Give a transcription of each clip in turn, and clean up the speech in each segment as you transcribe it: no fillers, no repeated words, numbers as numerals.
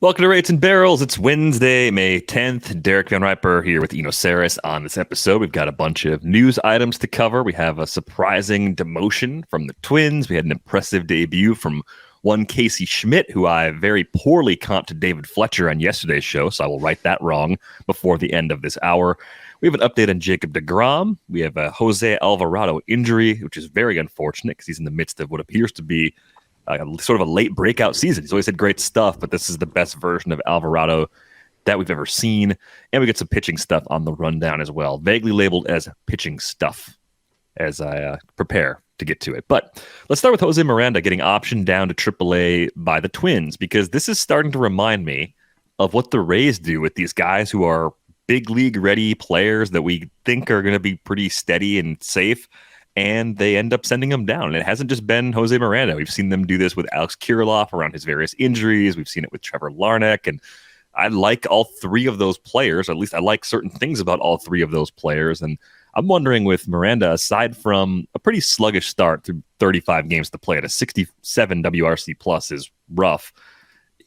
Welcome to Rates and Barrels. It's Wednesday, May 10th. Derek Van Riper here with Eno Saris on this episode. We've got a bunch of news items to cover. We have a surprising demotion from the Twins. We had an impressive debut from one Casey Schmitt, who I very poorly comped to David Fletcher on yesterday's show, so I will right that wrong before the end of this hour. We have an update on Jacob deGrom. We have a Jose Alvarado injury, which is very unfortunate because he's in the midst of what appears to be sort of a late breakout season. He's always had great stuff, but this is the best version of Alvarado that we've ever seen. And we get some pitching stuff on the rundown as well, vaguely labeled as pitching stuff as I prepare to get to it. But let's start with Jose Miranda getting optioned down to AAA by the Twins, because this is starting to remind me of what the Rays do with these guys who are big league ready players that we think are going to be pretty steady and safe, and they end up sending him down. And it hasn't just been Jose Miranda. We've seen them do this with Alex Kirilloff around his various injuries. We've seen it with Trevor Larnach. And I like all three of those players, or at least I like certain things about all three of those players. And I'm wondering with Miranda, aside from a pretty sluggish start through 35 games to play at a 67 WRC plus is rough,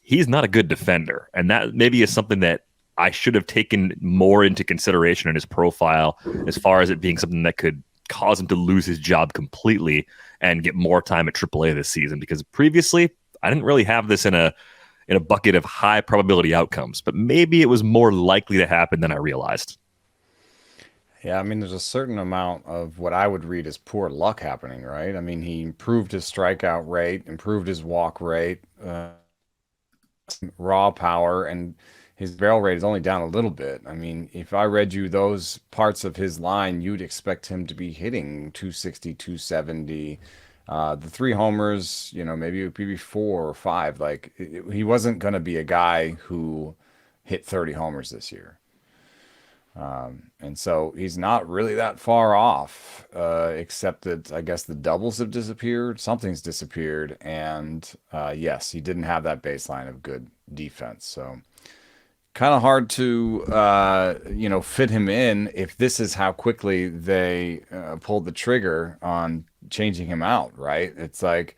he's not a good defender. And that maybe is something that I should have taken more into consideration in his profile, as far as it being something that could cause him to lose his job completely and get more time at AAA this season, because previously I didn't really have this in a bucket of high probability outcomes, but maybe it was more likely to happen than I realized. Yeah, I mean, there's a certain amount of what I would read as poor luck happening, right? I mean, he improved his strikeout rate, improved his walk rate, raw power, and his barrel rate is only down a little bit. I mean, if I read you those parts of his line, you'd expect him to be hitting 260, 270. The three homers, maybe four or five. Like, he wasn't going to be a guy who hit 30 homers this year. And so he's not really that far off, except that I guess the doubles have disappeared. Something's disappeared. And yes, he didn't have that baseline of good defense. So kind of hard to fit him in if this is how quickly they pulled the trigger on changing him out, right? It's like,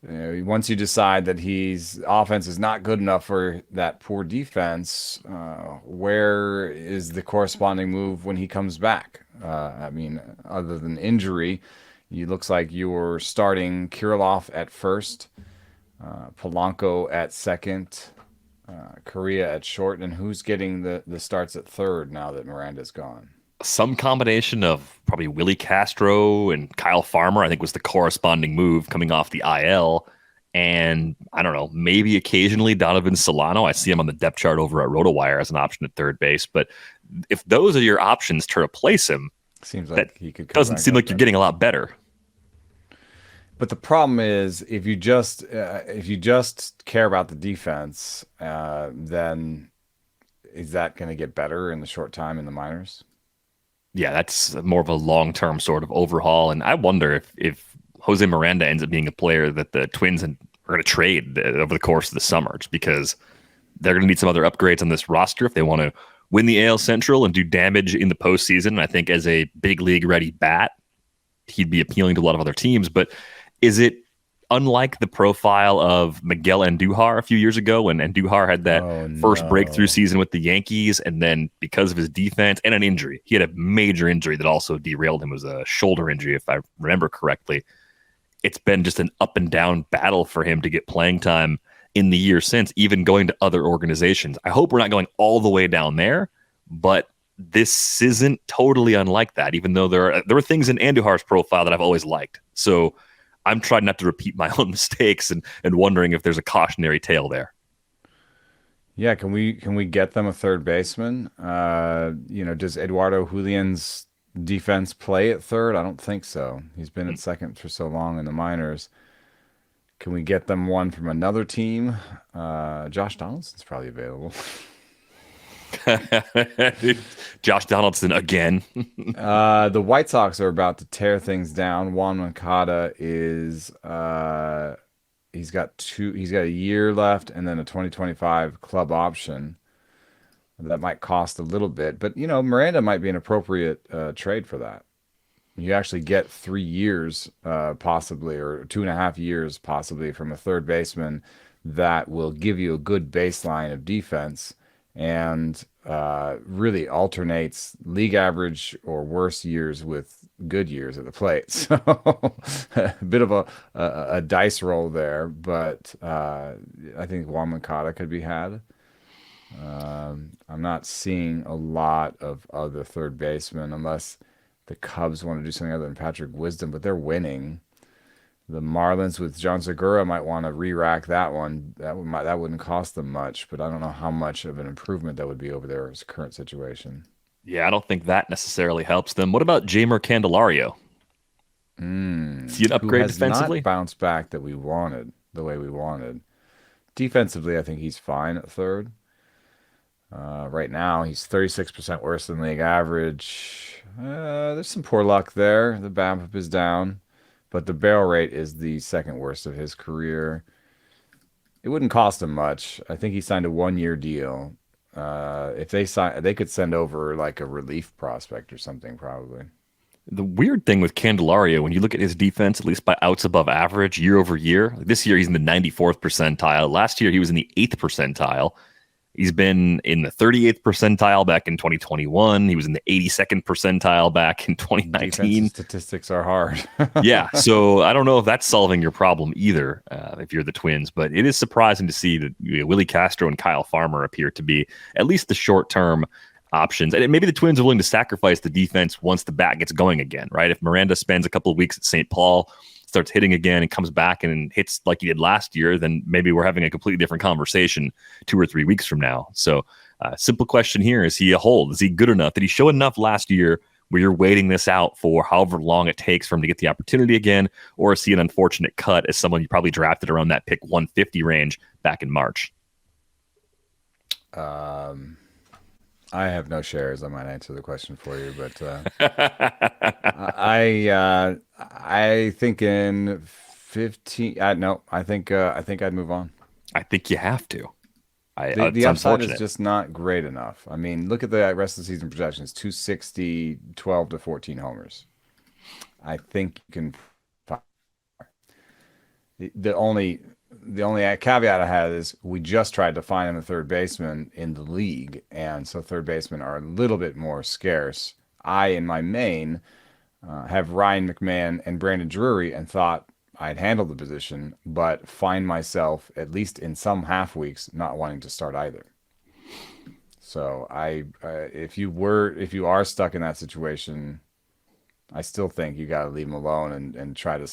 once you decide that his offense is not good enough for that poor defense, where is the corresponding move when he comes back? I mean, other than injury, it looks like you're starting Kirilloff at first, Polanco at second, Correa at short, and who's getting the starts at third now that Miranda's gone? Some combination of probably Willie Castro and Kyle Farmer, I think, was the corresponding move coming off the IL. And I don't know, maybe occasionally Donovan Solano. I see him on the depth chart over at RotoWire as an option at third base. But if those are your options to replace him, seems like that he could come doesn't back seem up like you're then. getting a lot better. But the problem is, if you just care about the defense, then is that going to get better in the short time in the minors? Yeah, that's more of a long-term sort of overhaul. And I wonder if Jose Miranda ends up being a player that the Twins are going to trade over the course of the summer, just because they're going to need some other upgrades on this roster if they want to win the AL Central and do damage in the postseason. I think as a big league ready bat, he'd be appealing to a lot of other teams. But is it unlike the profile of Miguel Andujar a few years ago, when Andujar had that Oh first breakthrough no. season with the Yankees, and then because of his defense and an injury, he had a major injury that also derailed him. It was a shoulder injury, if I remember correctly. It's been just an up and down battle for him to get playing time in the year since, even going to other organizations. I hope we're not going all the way down there, but this isn't totally unlike that, even though there are things in Andujar's profile that I've always liked. So I'm trying not to repeat my own mistakes and wondering if there's a cautionary tale there. Yeah, can we get them a third baseman? Does Eduardo Julian's defense play at third? I don't think so. He's been at second for so long in the minors. Can we get them one from another team? Josh Donaldson's probably available. Josh Donaldson again. The White Sox are about to tear things down. Juan Moncada is he's got a year left and then a 2025 club option. That might cost a little bit, but Miranda might be an appropriate trade for that. You actually get 3 years, possibly, or 2.5 years, possibly, from a third baseman that will give you a good baseline of defense and really alternates league average or worse years with good years at the plate. So a bit of a dice roll there, but I think Juan Moncada could be had. I'm not seeing a lot of other third basemen unless the Cubs want to do something other than Patrick Wisdom, but they're winning. The Marlins with John Segura might want to re-rack that one. That wouldn't cost them much, but I don't know how much of an improvement that would be over their current situation. Yeah, I don't think that necessarily helps them. What about Jamer Candelario? Is he an Who upgrade has defensively? not bounced back that we wanted, the way we wanted. Defensively, I think he's fine at third. Right now, he's 36% worse than league average. There's some poor luck there. The BABIP is down, but the barrel rate is the second worst of his career. It wouldn't cost him much. I think he signed a 1-year deal. If they could send over like a relief prospect or something, probably. The weird thing with Candelario, when you look at his defense, at least by outs above average year over year, like this year he's in the 94th percentile. Last year he was in the 8th percentile. He's been in the 38th percentile back in 2021. He was in the 82nd percentile back in 2019. Defensive statistics are hard. Yeah, so I don't know if that's solving your problem either, if you're the Twins. But it is surprising to see that Willie Castro and Kyle Farmer appear to be at least the short-term options. And maybe the Twins are willing to sacrifice the defense once the bat gets going again, right? If Miranda spends a couple of weeks at St. Paul, starts hitting again and comes back and hits like he did last year, then maybe we're having a completely different conversation 2 or 3 weeks from now. So simple question here, is he a hold? Is he good enough? Did he show enough last year where you're waiting this out for however long it takes for him to get the opportunity again? Or is he an unfortunate cut as someone you probably drafted around that pick 150 range back in March? I have no shares. I might answer the question for you, but I think in 15. No, I think I'd move on. I think you have to. The It's upside is unfortunate. just not great enough. I mean, look at the rest of the season projections: 260, 12 to 14 homers. I think you can. The only caveat I had is we just tried to find him a third baseman in the league, and so third basemen are a little bit more scarce. I, in my main, have Ryan McMahon and Brandon Drury, and thought I'd handle the position, but find myself, at least in some half weeks, not wanting to start either. So if you are stuck in that situation, I still think you got to leave him alone and try to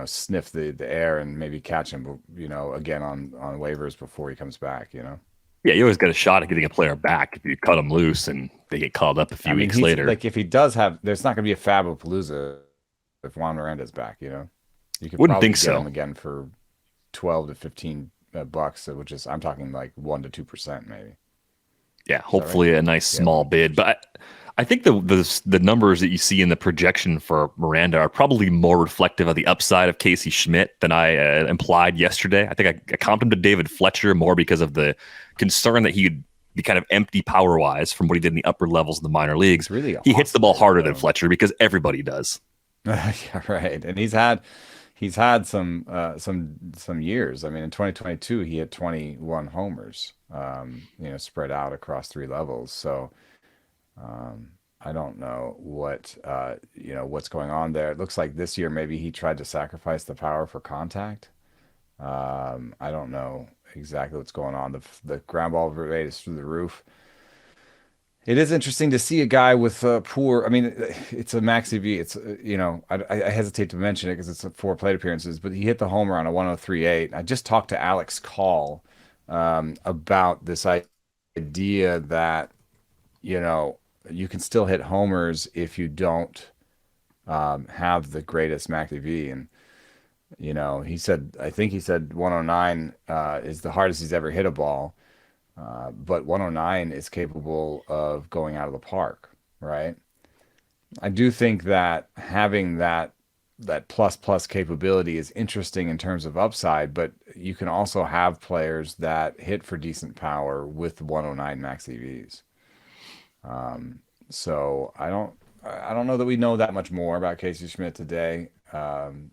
sniff the air and maybe catch him, again on waivers before he comes back. Yeah, you always got a shot at getting a player back if you cut him loose and they get called up a few weeks later. Like if he does have, there's not going to be a Fabapalooza if Juan Miranda's back. You could Wouldn't probably think get so. him again for 12 to 15 bucks, which is, I'm talking like 1 to 2% maybe. Yeah, hopefully a nice small bid. But I think the numbers that you see in the projection for Miranda are probably more reflective of the upside of Casey Schmitt than I implied yesterday. I think I comped him to David Fletcher more because of the concern that he'd be kind of empty power-wise from what he did in the upper levels of the minor leagues. Really he hits the ball harder though. than Fletcher because everybody does. Yeah, right. And he's had some years. I mean, in 2022 he had 21 homers, spread out across 3 levels. So I don't know what's going on there. It looks like this year maybe he tried to sacrifice the power for contact. I don't know exactly what's going on. The ground ball rate is through the roof. It is interesting to see a guy with poor. I mean, it's a max EV. It's I hesitate to mention it because it's 4 plate appearances, but he hit the homer on a 103.8. I just talked to Alex Call about this idea that you can still hit homers if you don't have the greatest max EV. And I think he said 109 is the hardest he's ever hit a ball. But 109 is capable of going out of the park, right? I do think that having that plus capability is interesting in terms of upside, but you can also have players that hit for decent power with 109 max EVs. So I don't know that we know that much more about Casey Schmitt today. Even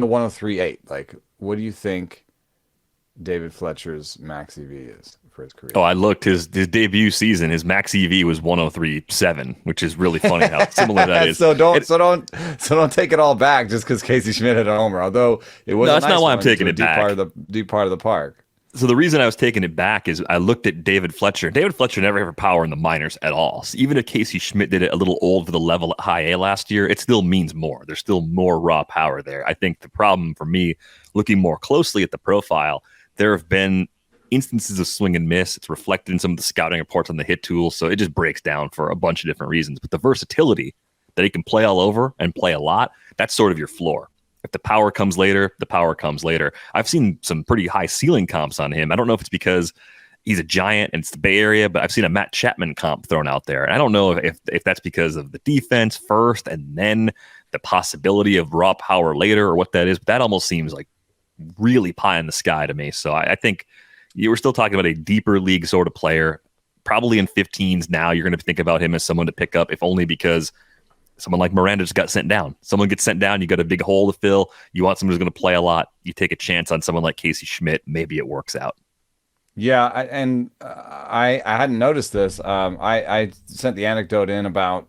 the 103.8, like, what do you think? David Fletcher's max EV is for his career? Oh, I looked his debut season. His max EV was 103.7, which is really funny how similar that is. So don't take it all back just because Casey Schmitt hit a homer. Although it was No, a that's not nice why I'm one taking to a it back. deep part of the park. So the reason I was taking it back is I looked at David Fletcher. David Fletcher never had power in the minors at all. So even if Casey Schmitt did it a little old for the level at high A last year, it still means more. There's still more raw power there. I think the problem for me, looking more closely at the profile, there have been instances of swing and miss. It's reflected in some of the scouting reports on the hit tool. So it just breaks down for a bunch of different reasons. But the versatility that he can play all over and play a lot, that's sort of your floor. If the power comes later, the power comes later. I've seen some pretty high ceiling comps on him. I don't know if it's because he's a giant and it's the Bay Area, but I've seen a Matt Chapman comp thrown out there. And I don't know if that's because of the defense first and then the possibility of raw power later or what that is. But that almost seems like really pie in the sky to me. So I think you were still talking about a deeper league sort of player. Probably in 15s now, you're going to think about him as someone to pick up, if only because someone like Miranda just got sent down. Someone gets sent down, you got a big hole to fill. You want someone who's going to play a lot. You take a chance on someone like Casey Schmitt. Maybe it works out. Yeah, I hadn't noticed this. I sent the anecdote in about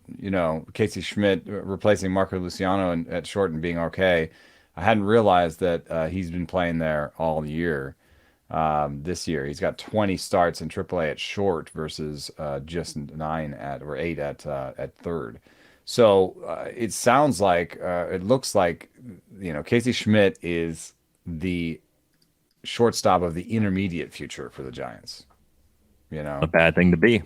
Casey Schmitt replacing Marco Luciano at short and being okay. I hadn't realized that he's been playing there all year. This year, he's got 20 starts in AAA at short versus just 8 at third. So it sounds like it looks like Casey Schmitt is the shortstop of the intermediate future for the Giants. A bad thing to be.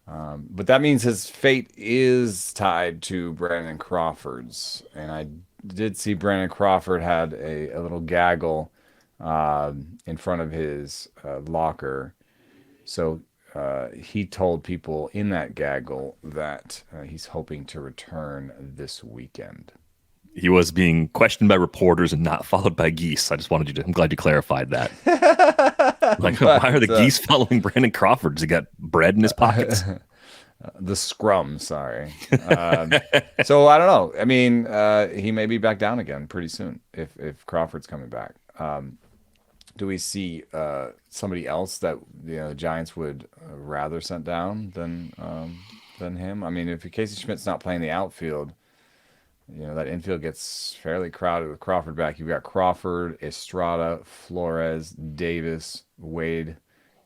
But that means his fate is tied to Brandon Crawford's, and I did see Brandon Crawford had a little gaggle in front of his locker. So he told people in that gaggle that he's hoping to return this weekend. He was being questioned by reporters and not followed by geese. I'm glad you clarified that. Like, why are the geese following Brandon Crawford? Does he got bread in his pockets? The scrum, sorry. So I don't know. I mean, he may be back down again pretty soon if Crawford's coming back. Do we see somebody else that the Giants would rather send down than him? I mean, if Casey Schmidt's not playing the outfield, that infield gets fairly crowded with Crawford back. You've got Crawford, Estrada, Flores, Davis, Wade,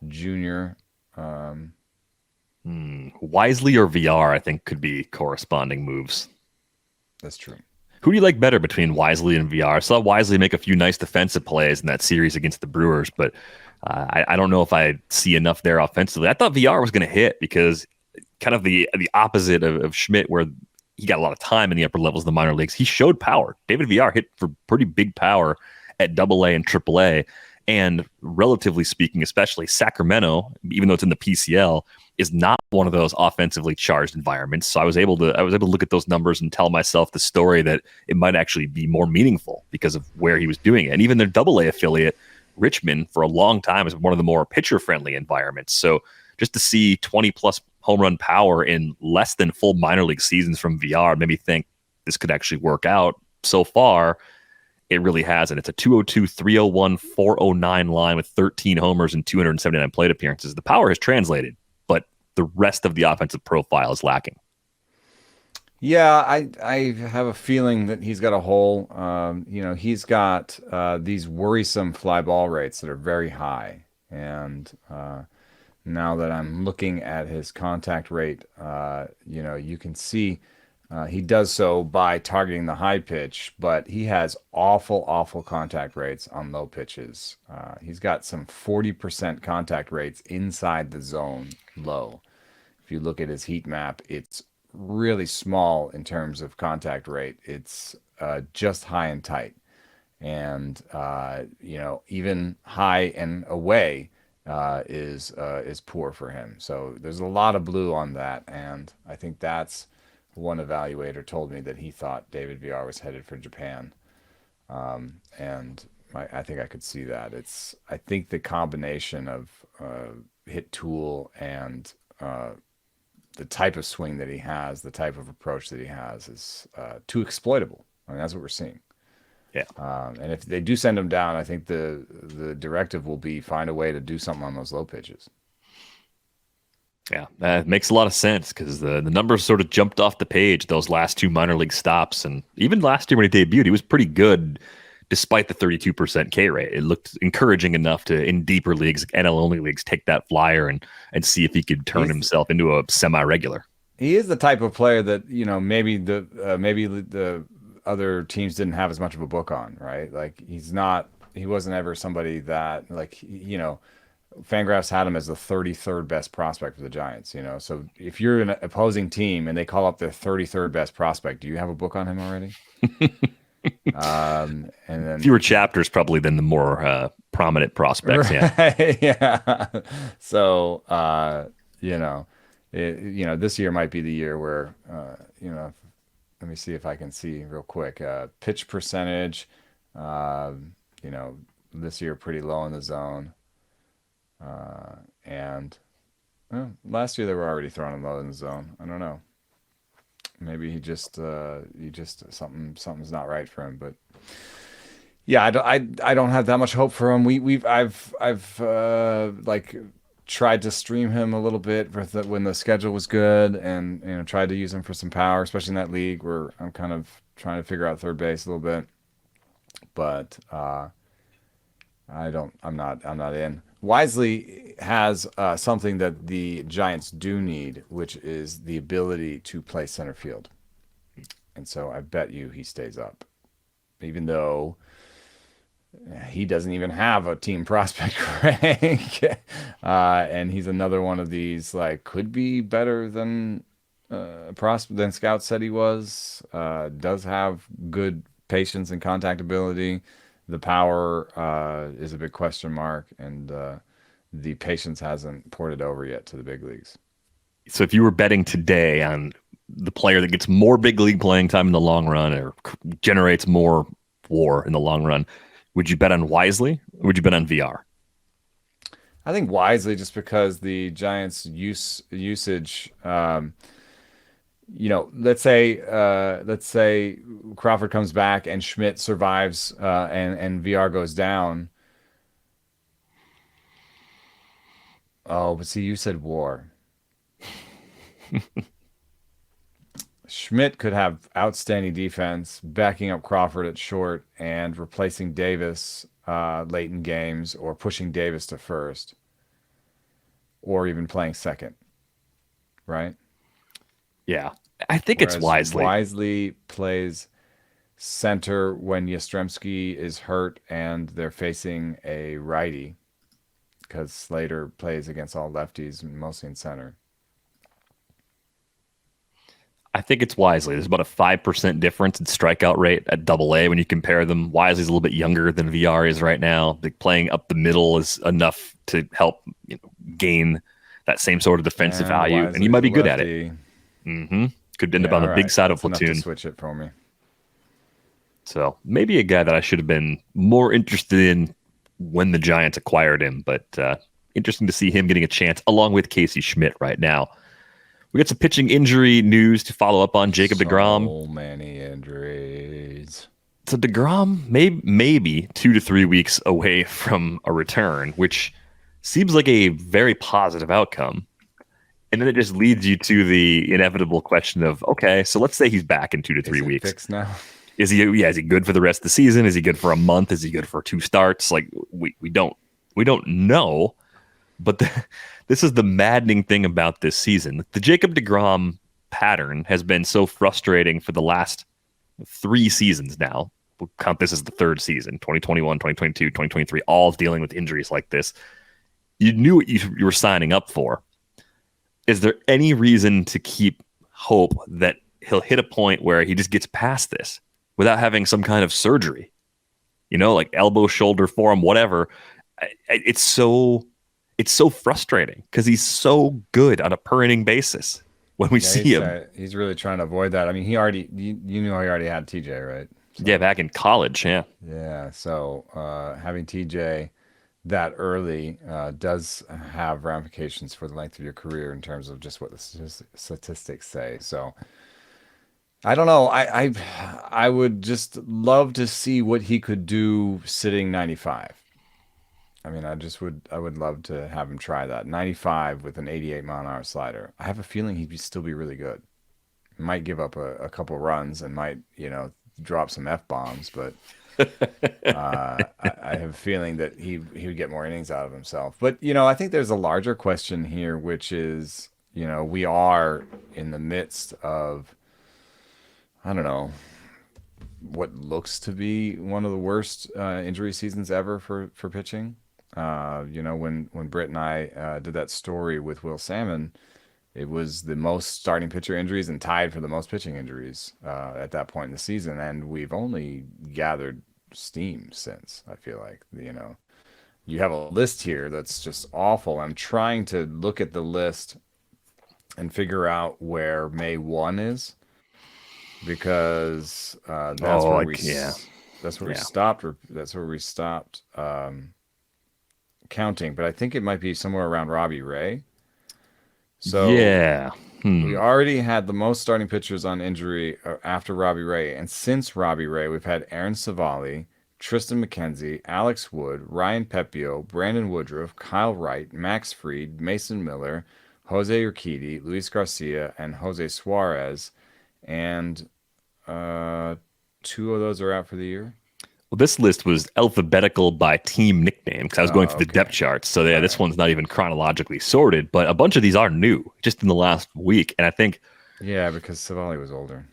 Jr. Wisely or VR, I think, could be corresponding moves. That's true. Who do you like better between Wisely and VR? I saw Wisely make a few nice defensive plays in that series against the Brewers, but I don't know if I see enough there offensively. I thought VR was going to hit because kind of the opposite of Schmitt, where he got a lot of time in the upper levels of the minor leagues. He showed power. David VR hit for pretty big power at AA and AAA. And relatively speaking, especially Sacramento, even though it's in the PCL, is not one of those offensively charged environments. So I was able to look at those numbers and tell myself the story that it might actually be more meaningful because of where he was doing it. And even their AA affiliate, Richmond, for a long time is one of the more pitcher-friendly environments. So just to see 20-plus home run power in less than full minor league seasons from VR made me think this could actually work out. So far, it really hasn't. It's a 202, 301, 409 line with 13 homers and 279 plate appearances. The power has translated, but the rest of the offensive profile is lacking. Yeah, I have a feeling that he's got a hole. He's got these worrisome fly ball rates that are very high. And now that I'm looking at his contact rate, you can see he does so by targeting the high pitch, but he has awful contact rates on low pitches. He's got some 40% contact rates inside the zone low. If you look at his heat map, it's really small in terms of contact rate. It's just high and tight. And, even high and away is poor for him. So there's a lot of blue on that. And I think that's one evaluator told me that he thought David VR was headed for Japan. And I think I could see that. I think the combination of hit tool and the type of swing that he has, the type of approach that he has is too exploitable. I mean, that's what we're seeing. Yeah. And if they do send him down, I think the directive will be find a way to do something on those low pitches. Yeah, that makes a lot of sense because the numbers sort of jumped off the page those last two minor league stops. And even last year when he debuted, he was pretty good despite the 32% K rate. It looked encouraging enough to, in deeper leagues, NL only leagues, take that flyer and see if he could turn himself into a semi-regular. He is the type of player that, maybe the other teams didn't have as much of a book on, right? Like he wasn't ever somebody that Fangraphs had him as the 33rd best prospect for the Giants, So if you're an opposing team and they call up their 33rd best prospect, do you have a book on him already? And then fewer chapters probably than the more prominent prospects. Right, yeah. So, this year might be the year where, let me see if I can see real quick. Pitch percentage, this year pretty low in the zone. And last year they were already throwing him low in the zone. I don't know. Maybe he just something's not right for him. But yeah, I don't have that much hope for him. I've like tried to stream him a little bit when the schedule was good, and tried to use him for some power, especially in that league where I'm kind of trying to figure out third base a little bit. But I'm not in. Wisely has something that the Giants do need, which is the ability to play center field. And so I bet you he stays up, even though he doesn't even have a team prospect rank. And he's another one of these, like, could be better than than scouts said he was. Does have good patience and contact ability. The power is a big question mark, and the patience hasn't ported over yet to the big leagues. So if you were betting today on the player that gets more big league playing time in the long run or generates more WAR in the long run, would you bet on Wisely or would you bet on VR? I think Wisely, just because the Giants' usage. Let's say Crawford comes back and Schmitt survives, and VR goes down. Oh, but see, you said WAR. Schmitt could have outstanding defense, backing up Crawford at short and replacing Davis late in games, or pushing Davis to first, or even playing second. Right? Yeah, I think Whereas it's Wisely. Wisely plays center when Yastrzemski is hurt and they're facing a righty, because Slater plays against all lefties, mostly in center. I think it's Wisely. There's about a 5% difference in strikeout rate at AA when you compare them. Wisely's a little bit younger than VR is right now. Playing up the middle is enough to help gain that same sort of defensive value, Wisely's and you might be good at lefty. it. Could end up on the big side of That's enough to platoon. switch it for me. So maybe a guy that I should have been more interested in when the Giants acquired him, but interesting to see him getting a chance along with Casey Schmitt right now. We got some pitching injury news to follow up on. Jacob deGrom. So many injuries. So deGrom maybe 2 to 3 weeks away from a return, which seems like a very positive outcome. And then it just leads you to the inevitable question of, okay, so let's say he's back in 2 to 3 weeks. Fixed now? Is he good for the rest of the season? Is he good for a month? Is he good for 2 starts? Like we don't know. But this is the maddening thing about this season. The Jacob deGrom pattern has been so frustrating for the last 3 seasons now. We'll count this as the 3rd season, 2021, 2022, 2023, all dealing with injuries like this. You knew what you were signing up for. Is there any reason to keep hope that he'll hit a point where he just gets past this without having some kind of surgery? Like elbow, shoulder, forearm, whatever. It's so frustrating because he's so good on a per inning basis when we see him. He's really trying to avoid that. I mean, you knew he already had TJ, right? So, yeah, back in college, yeah. Yeah, so having TJ that early does have ramifications for the length of your career in terms of just what the statistics say. So I don't know. I would just love to see what he could do sitting 95. I mean, I would love to have him try that. 95 with an 88 mile an hour slider. I have a feeling still be really good. Might give up a couple runs and might, drop some F bombs, but I have a feeling that he would get more innings out of himself. But, I think there's a larger question here, which is, we are in the midst of, I don't know, what looks to be one of the worst injury seasons ever for pitching. When Britt and I did that story with Will Salmon, it was the most starting pitcher injuries and tied for the most pitching injuries at that point in the season. And we've only gathered steam since, I feel like. You have a list here that's just awful. I'm trying to look at the list and figure out where May 1 is because that's Oh, where yeah, that's where we yeah. stopped. That's where we stopped counting. But I think it might be somewhere around Robbie Ray. So Yeah. we already had the most starting pitchers on injury after Robbie Ray, and since Robbie Ray, we've had Aaron Savali, Tristan McKenzie, Alex Wood, Ryan Pepio, Brandon Woodruff, Kyle Wright, Max Fried, Mason Miller, Jose Urquidy, Luis Garcia, and Jose Suarez, and uh, two of those are out for the year. Well, this list was alphabetical by team nickname because I was going Oh, through the depth okay. charts. So yeah, All this right. one's not even chronologically sorted, but a bunch of these are new just in the last week. And I think Yeah, because Savali was older.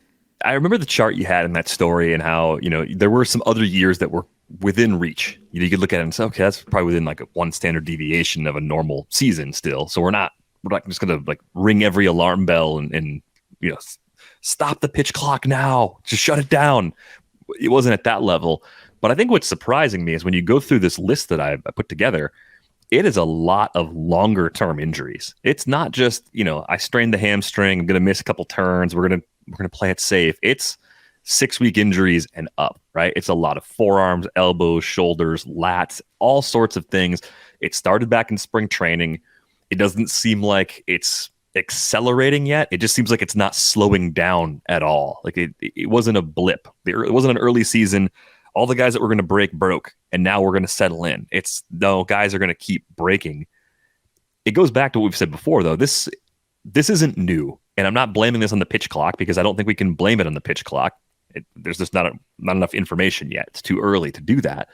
I remember the chart you had in that story and how, there were some other years that were within reach. You could look at it and say, okay, that's probably within like a one standard deviation of a normal season still. So we're not just going to like ring every alarm bell and you know, stop the pitch clock now, just shut it down. It wasn't at that level. But I think what's surprising me is when you go through this list that I put together, it is a lot of longer term injuries. It's not just, I strained the hamstring, I'm going to miss a couple turns, we're going to play it safe. It's 6 week injuries and up, right? It's a lot of forearms, elbows, shoulders, lats, all sorts of things. It started back in spring training. It doesn't seem like it's accelerating yet. It just seems like it's not slowing down at all. Like it wasn't a blip. It wasn't an early season. All the guys that were going to break broke, and now we're going to settle in. It's no guys are going to keep breaking. It goes back to what we've said before, though. This isn't new, and I'm not blaming this on the pitch clock because I don't think we can blame it on the pitch clock. There's just not enough information yet. It's too early to do that.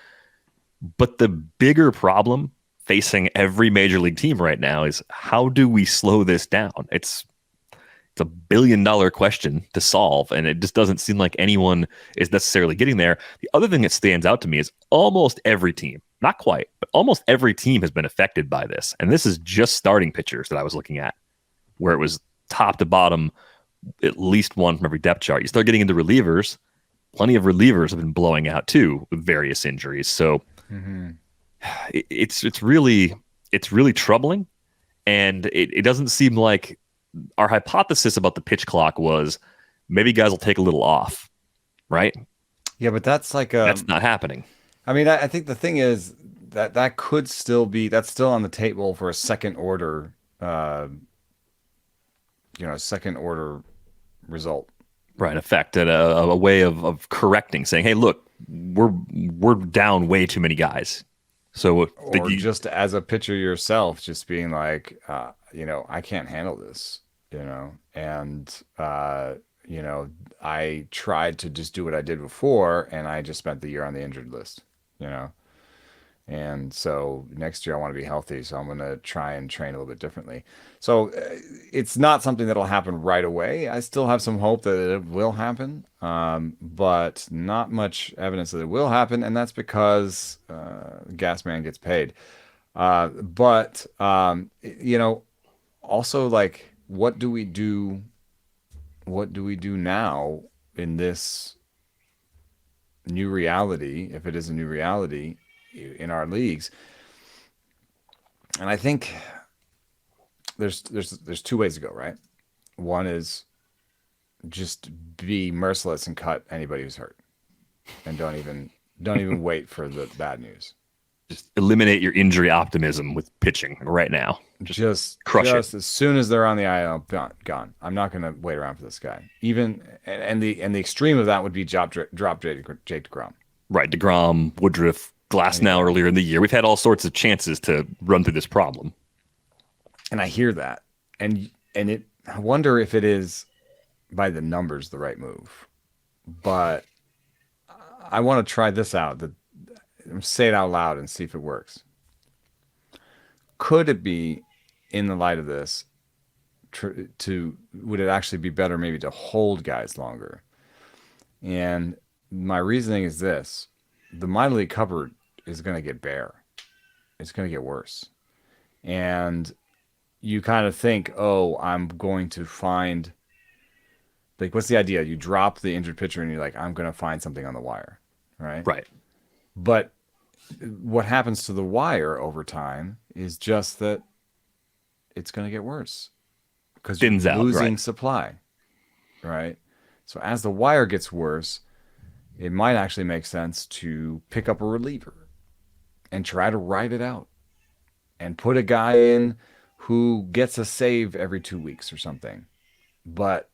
But the bigger problem facing every major league team right now is how do we slow this down? It's a $1 billion question to solve, and it just doesn't seem like anyone is necessarily getting there. The other thing that stands out to me is almost every team, not quite, but almost every team has been affected by this. And this is just starting pitchers that I was looking at, where it was top to bottom, at least one from every depth chart. You start getting into relievers, plenty of relievers have been blowing out too with various injuries. So Mm-hmm. it's really troubling, and it doesn't seem like our hypothesis about the pitch clock was maybe guys will take a little off, right? Yeah, but that's like That's not happening. I mean, I think the thing is that could still be that's still on the table for a second order, second order result. Right, effect and a way of correcting, saying, "Hey, look, we're down way too many guys." So Or just as a pitcher yourself, just being like, I can't handle this, and I tried to just do what I did before, and I just spent the year on the injured list, you know. And so next year I want to be healthy, so I'm going to try and train a little bit differently. So it's not something that'll happen right away. I still have some hope that it will happen, but not much evidence that it will happen, and that's because Gas Man gets paid. But also like, what do we do? What do we do now in this new reality, if it is a new reality in our leagues? And I think there's two ways to go, right? One is just be merciless and cut anybody who's hurt, and don't even wait for the bad news. Just eliminate your injury optimism with pitching right now. Just crush it. as soon as they're on the IL, gone. I'm not going to wait around for this guy. Even and the extreme of that would be drop Jake deGrom. Right, deGrom, Woodruff, Glasnow earlier in the year. We've had all sorts of chances to run through this problem. And I hear that, and I wonder if it is by the numbers the right move. But I want to try this out. Say it out loud and see if it works. Could it be, in the light of this, would it actually be better maybe to hold guys longer? And my reasoning is this: the minor league cupboard is going to get bare. It's going to get worse. And you kind of think, oh, I'm going to find, like, what's the idea? You drop the injured pitcher and you're like, I'm going to find something on the wire, right? Right. But what happens to the wire over time is just that it's going to get worse because you're losing supply, right? So as the wire gets worse, it might actually make sense to pick up a reliever and try to ride it out and put a guy in who gets a save every 2 weeks or something, but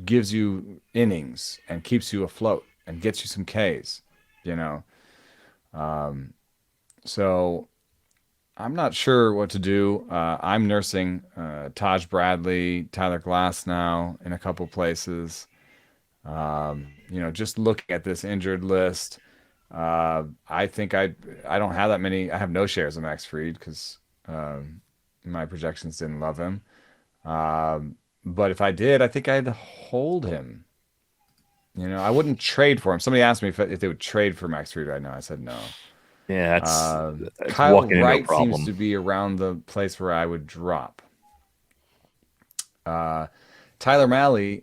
gives you innings and keeps you afloat and gets you some Ks, you know? So I'm not sure what to do. I'm nursing Taj Bradley, Tyler Glasnow in a couple places. Just looking at this injured list, I think I don't have that many. I have no shares of Max Fried because my projections didn't love him. But if I did, I think I'd hold him. I wouldn't trade for him. Somebody asked me if they would trade for Max Fried right now. I said no. Yeah, that's Kyle Wright seems to be around the place where I would drop. Tyler Malley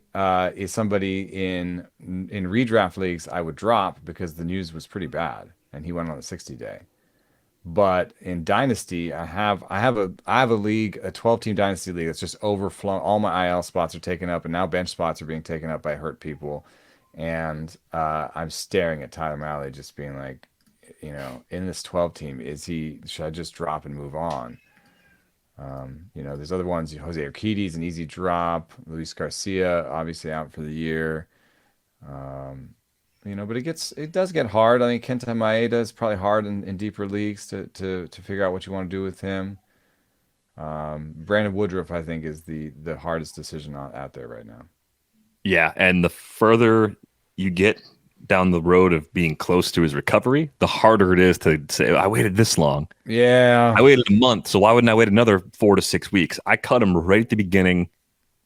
is somebody in redraft leagues I would drop because the news was pretty bad and he went on a 60-day. But in Dynasty, I have a league, a 12-team Dynasty league that's just overflown. All my IL spots are taken up, and now bench spots are being taken up by hurt people. And I'm staring at Tyler Malley, just being like, in this 12-team, should I just drop and move on? There's other ones. Jose Urquidy's an easy drop. Luis Garcia, obviously out for the year. But it does get hard. I think Kenta Maeda is probably hard in deeper leagues to figure out what you want to do with him. Brandon Woodruff, I think, is the hardest decision out there right now. Yeah, and the further you get down the road of being close to his recovery, the harder it is to say, I waited this long. Yeah. I waited a month, so why wouldn't I wait another 4 to 6 weeks? I cut him right at the beginning,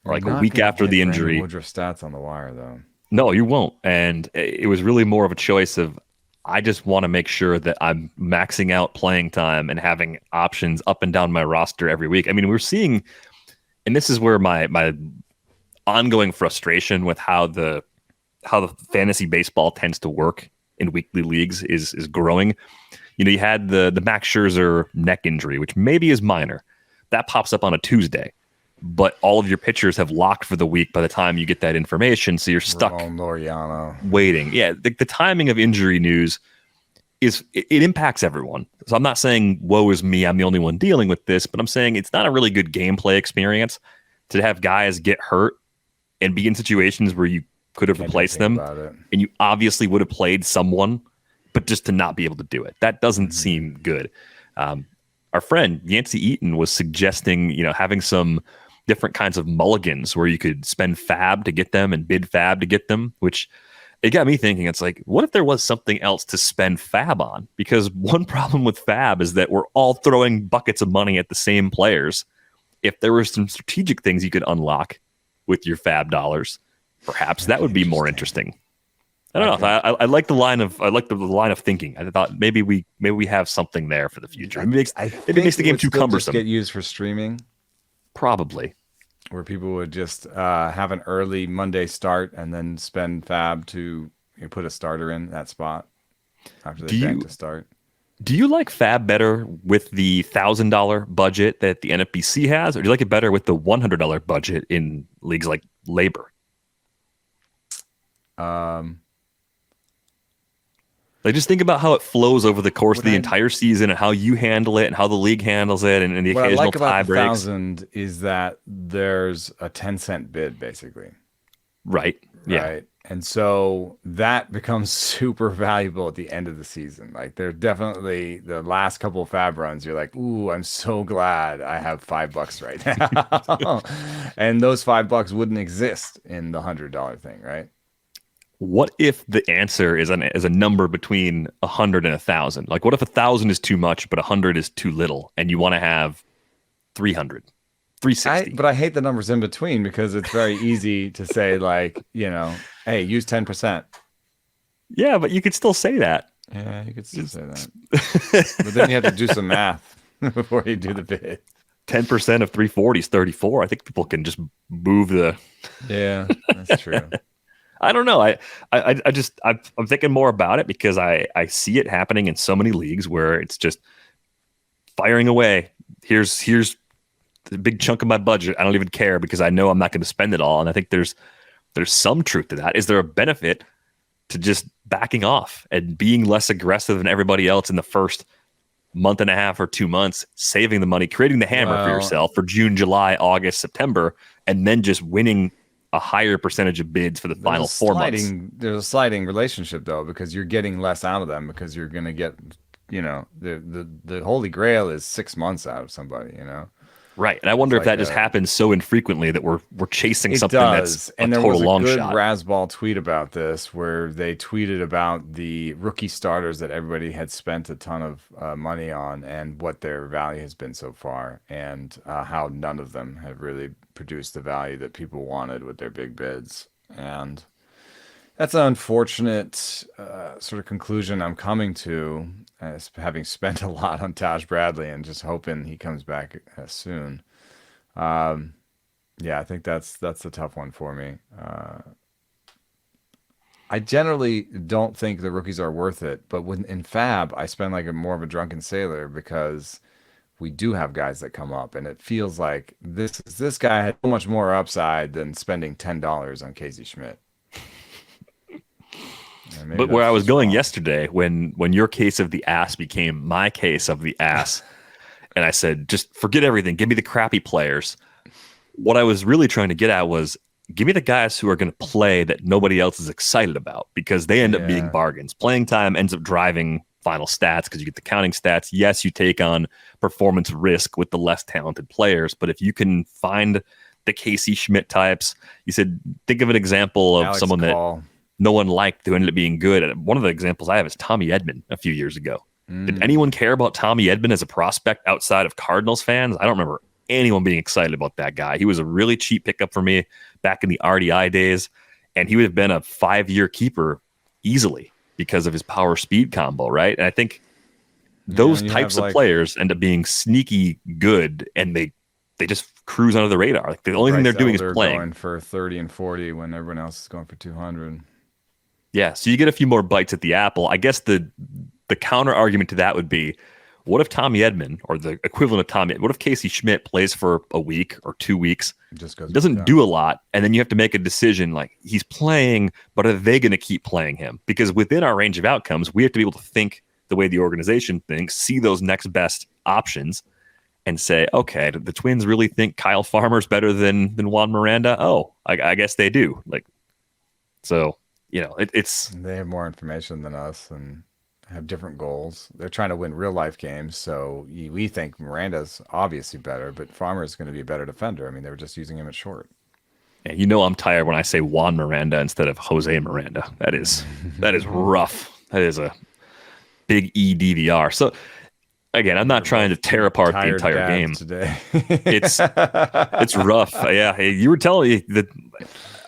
or like a week after the injury. Woodruff stats on the wire, though. No, you won't. And it was really more of a choice of, I just want to make sure that I'm maxing out playing time and having options up and down my roster every week. I mean, we're seeing, and this is where my ongoing frustration with how the fantasy baseball tends to work in weekly leagues is growing. You had the Max Scherzer neck injury, which maybe is minor. That pops up on a Tuesday, but all of your pitchers have locked for the week by the time you get that information, so you're stuck waiting. Yeah, the timing of injury news it impacts everyone. So I'm not saying, woe is me, I'm the only one dealing with this, but I'm saying it's not a really good gameplay experience to have guys get hurt and be in situations where you could have replaced them, and you obviously would have played someone, but just to not be able to do it. That doesn't seem good. Our friend Yancey Eaton was suggesting, having some different kinds of mulligans where you could spend fab to get them and bid fab to get them, which it got me thinking. It's like, what if there was something else to spend fab on? Because one problem with fab is that we're all throwing buckets of money at the same players. If there were some strategic things you could unlock with your fab dollars, perhaps that would be more interesting. I don't know. I like the line of thinking. I thought maybe we have something there for the future. It makes the game too cumbersome. Just get used for streaming, probably, where people would just have an early Monday start and then spend fab to put a starter in that spot after they bank to start. Do you like fab better with the $1,000 budget that the NFBC has, or do you like it better with the $100 budget in leagues like Labor? Like, just think about how it flows over the course of the entire season and how you handle it and how the league handles it and the What I occasional like about tie the breaks. 1,000 is that there's a 10-cent bid, basically. Right. Yeah. Right. And so that becomes super valuable at the end of the season. Like, they're definitely the last couple of fab runs, you're like, ooh, I'm so glad I have $5 right now. And those $5 wouldn't exist in the $100 thing, right? What if the answer is a number between 100 and 1,000? Like, what if 1,000 is too much, but 100 is too little, and you want to have 300, 360? But I hate the numbers in between because it's very easy to say, like, hey, use 10%. Yeah, but you could still say that. Yeah, you could still say that. But then you have to do some math before you do the bid. 10% of 340 is 34. I think people can just move the. Yeah, that's true. I don't know. I'm thinking more about it because I see it happening in so many leagues where it's just firing away. Here's the big chunk of my budget. I don't even care because I know I'm not going to spend it all. And I think there's some truth to that. Is there a benefit to just backing off and being less aggressive than everybody else in the first month and a half or 2 months, saving the money, creating the hammer for yourself for June, July, August, September, and then just winning a higher percentage of bids for the final 4 months? There's a sliding relationship, though, because you're getting less out of them because you're going to get, the holy grail is 6 months out of somebody, Right. And I wonder if that just happens so infrequently that we're chasing something that's a total long shot. And there was a good Razzball tweet about this where they tweeted about the rookie starters that everybody had spent a ton of money on and what their value has been so far, and how none of them have really produced the value that people wanted with their big bids. And that's an unfortunate sort of conclusion I'm coming to, having spent a lot on Taj Bradley and just hoping he comes back soon. Yeah, I think that's a tough one for me. I generally don't think the rookies are worth it, but when in Fab, I spend like more of a drunken sailor because we do have guys that come up, and it feels like this guy had so much more upside than spending $10 on Casey Schmitt. But where I was going yesterday, when your case of the ass became my case of the ass, and I said, just forget everything, give me the crappy players. What I was really trying to get at was, give me the guys who are going to play that nobody else is excited about, because they end up being bargains. Playing time ends up driving final stats because you get the counting stats. Yes, you take on performance risk with the less talented players, but if you can find the Casey Schmitt types, you said, think of an example of someone that no one liked who ended up being good. One of the examples I have is Tommy Edman a few years ago. Did anyone care about Tommy Edman as a prospect outside of Cardinals fans? I don't remember anyone being excited about that guy. He was a really cheap pickup for me back in the RDI days, and he would have been a 5-year keeper easily because of his power speed combo, right? And I think those types of players end up being sneaky good, and they just cruise under the radar. Like, the only thing they're doing is playing. Going for 30 and 40 when everyone else is going for 200. Yeah, so you get a few more bites at the apple. I guess the counter argument to that would be, what if Tommy Edman, or the equivalent of Tommy, what if Casey Schmitt plays for a week or 2 weeks, doesn't do a lot, and then you have to make a decision, like, he's playing, but are they going to keep playing him? Because within our range of outcomes, we have to be able to think the way the organization thinks, see those next best options, and say, okay, the Twins really think Kyle Farmer's better than Juan Miranda? Oh, I guess they do. Like, so, it's... They have more information than us and have different goals. They're trying to win real life games, so we think Miranda's obviously better, but Farmer's going to be a better defender. I mean, they were just using him at short. And I'm tired when I say Juan Miranda instead of Jose Miranda. That is rough. That is a big DVR. So again, I'm not trying to tear apart the entire game today. It's rough. Yeah, hey, you were telling me that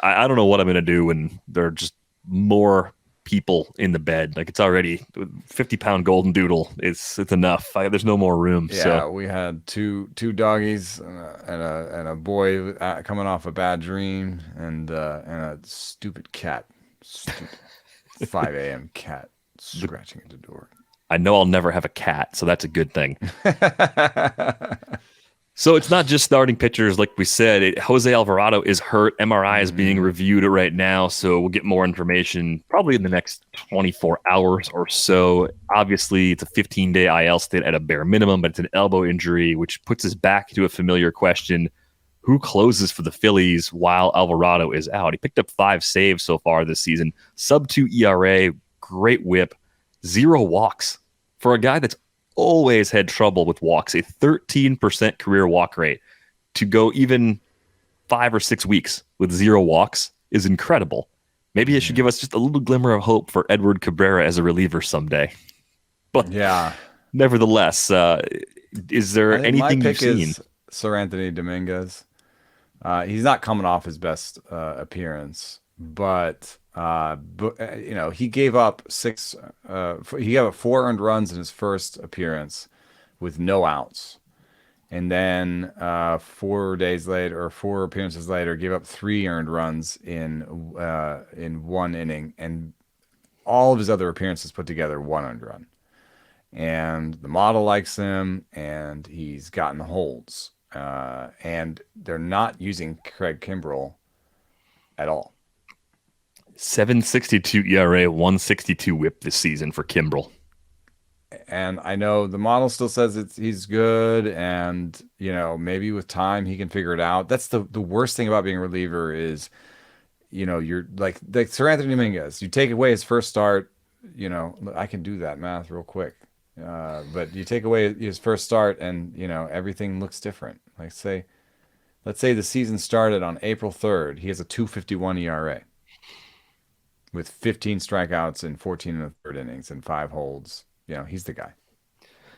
I don't know what I'm going to do when there are just more people in the bed. Like, it's already 50-pound golden doodle. It's enough. There's no more room. Yeah, so we had two doggies and a boy coming off a bad dream and a stupid cat, 5 a.m. cat scratching at the door. I know I'll never have a cat, so that's a good thing. So it's not just starting pitchers, like we said. Jose Alvarado is hurt. MRI is being Mm, reviewed right now, so we'll get more information probably in the next 24 hours or so. Obviously, it's a 15-day IL stint at a bare minimum, but it's an elbow injury, which puts us back to a familiar question: who closes for the Phillies while Alvarado is out? He picked up 5 saves so far this season, sub-2 ERA, great WHIP, 0 walks for a guy that's always had trouble with walks, a 13% career walk rate. To go even 5 or 6 weeks with 0 walks is incredible. Maybe it should give yeah. us just a little glimmer of hope for Edward Cabrera as a reliever someday. But Yeah. nevertheless, is I there think my anything you've pick seen? is Sir Anthony Dominguez. He's not coming off his best appearance, but he gave up six. He gave up 4 earned runs in his first appearance with no outs, and then 4 days later, or 4 appearances later, gave up 3 earned runs in 1 inning, and all of his other appearances put together 1 earned run. And the model likes him, and he's gotten holds. And they're not using Craig Kimbrell at all. 762 ERA, 162 whip this season for Kimbrel. And I know the model still says he's good, and maybe with time he can figure it out. That's the worst thing about being a reliever is, you're like Sir Anthony Dominguez. You take away his first start, I can do that math real quick. But you take away his first start, and everything looks different. Let's say the season started on April 3rd. He has a 2.51 ERA with 15 strikeouts in 14 and a third innings and 5 holds. He's the guy.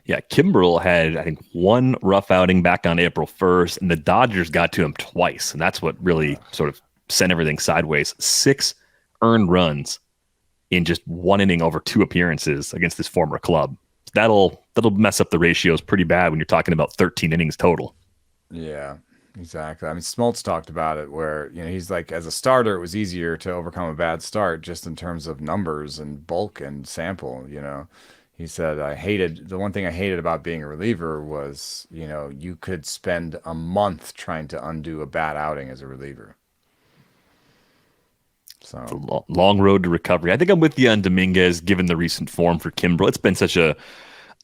Yeah, Kimbrel had, I think, one rough outing back on April 1st, and the Dodgers got to him twice. And that's what really sort of sent everything sideways. 6 earned runs in just 1 inning over 2 appearances against his former club. That'll mess up the ratios pretty bad when you're talking about 13 innings total. Yeah, exactly. I mean, Smoltz talked about it where, he's like, as a starter, it was easier to overcome a bad start just in terms of numbers and bulk and sample. He said, the one thing I hated about being a reliever was, you could spend a month trying to undo a bad outing as a reliever. It's a So, long road to recovery. I think I'm with you on Dominguez, given the recent form for Kimbrel. It's been such a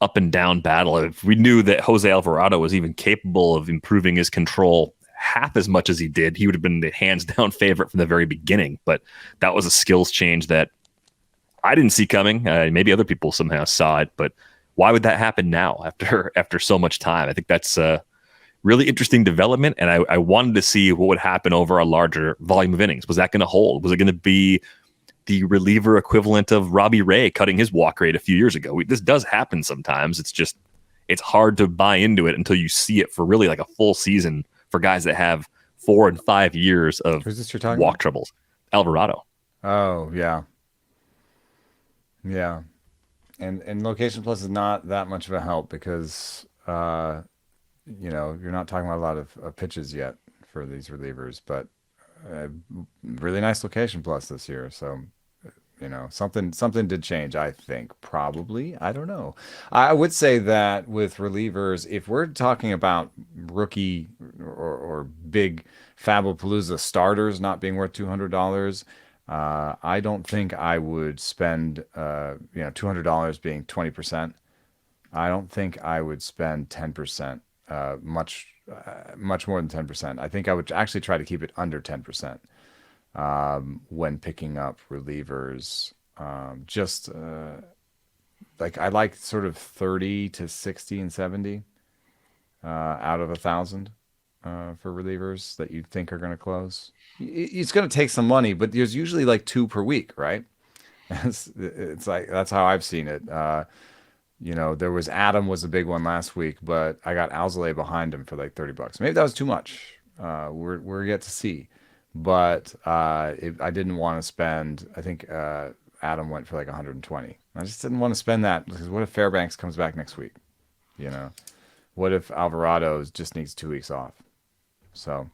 up and down battle. If we knew that Jose Alvarado was even capable of improving his control half as much as he did, he would have been the hands down favorite from the very beginning. But that was a skills change that I didn't see coming. Maybe other people somehow saw it, but why would that happen now after so much time? I think that's a really interesting development, and I wanted to see what would happen over a larger volume of innings. Was that going to hold? Was it going to be the reliever equivalent of Robbie Ray cutting his walk rate a few years ago? This does happen sometimes. It's hard to buy into it until you see it for really like a full season for guys that have 4 and 5 years of who's this you're talking walk about? troubles. Alvarado. Oh, yeah. Yeah. And Location Plus is not that much of a help because you're not talking about a lot of pitches yet for these relievers, but uh, really nice Location Plus this year. So, something did change, I think. Probably. I don't know. I would say that with relievers, if we're talking about rookie or big Fabapalooza starters not being worth $200, I don't think I would spend, $200 being 20%. I don't think I would spend 10%, much more than 10%. I think I would actually try to keep it under 10% when picking up relievers. Just like I like sort of 30 to 60 and 70 out of 1,000 for relievers that you think are going to close. It's going to take some money, but there's usually like 2 per week, right? It's like that's how I've seen it. There was Adam was a big one last week, but I got Alzolay behind him for like $30. Maybe that was too much. We're yet to see, but I didn't want to spend. I think Adam went for like 120. I just didn't want to spend that because what if Fairbanks comes back next week? You know, what if Alvarado just needs 2 weeks off? So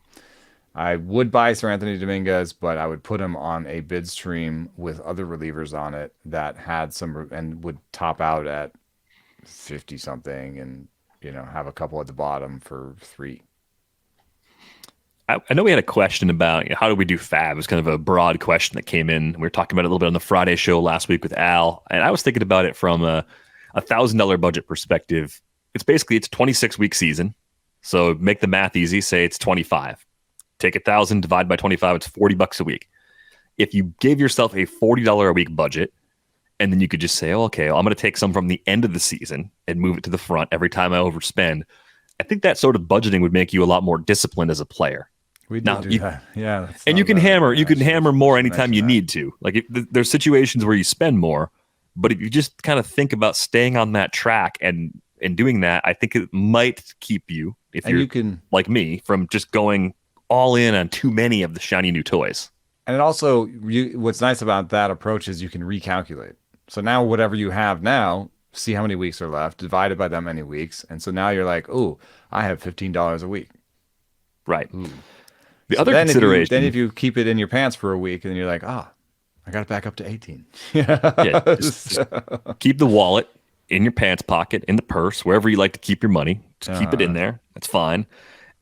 I would buy Sir Anthony Dominguez, but I would put him on a bid stream with other relievers on it that had some and would top out at 50 something and have a couple at the bottom for 3. I know we had a question about how do we do fab. It was kind of a broad question that came in. We were talking about it a little bit on the Friday show last week with Al, and I was thinking about it from a $1,000 budget perspective. It's a 26-week season, so make the math easy. Say it's 25. Take 1,000, divide by 25. It's $40 a week. If you gave yourself a $40 a week budget, and then you could just say, I'm going to take some from the end of the season and move it to the front every time I overspend. I think that sort of budgeting would make you a lot more disciplined as a player. We do that. Yeah. And you can hammer more anytime you need to. Like there's situations where you spend more, but if you just kind of think about staying on that track and doing that, I think it might keep you, if you can, like me, from just going all in on too many of the shiny new toys. And it also, what's nice about that approach is you can recalculate. So now whatever you have now, see how many weeks are left, divided by that many weeks. And so now you're like, I have $15 a week. Right. Ooh. The other consideration. Then if you keep it in your pants for a week, and you're like, I got it back up to 18. Just keep the wallet in your pants pocket, in the purse, wherever you like to keep your money. Just keep it in there. That's fine.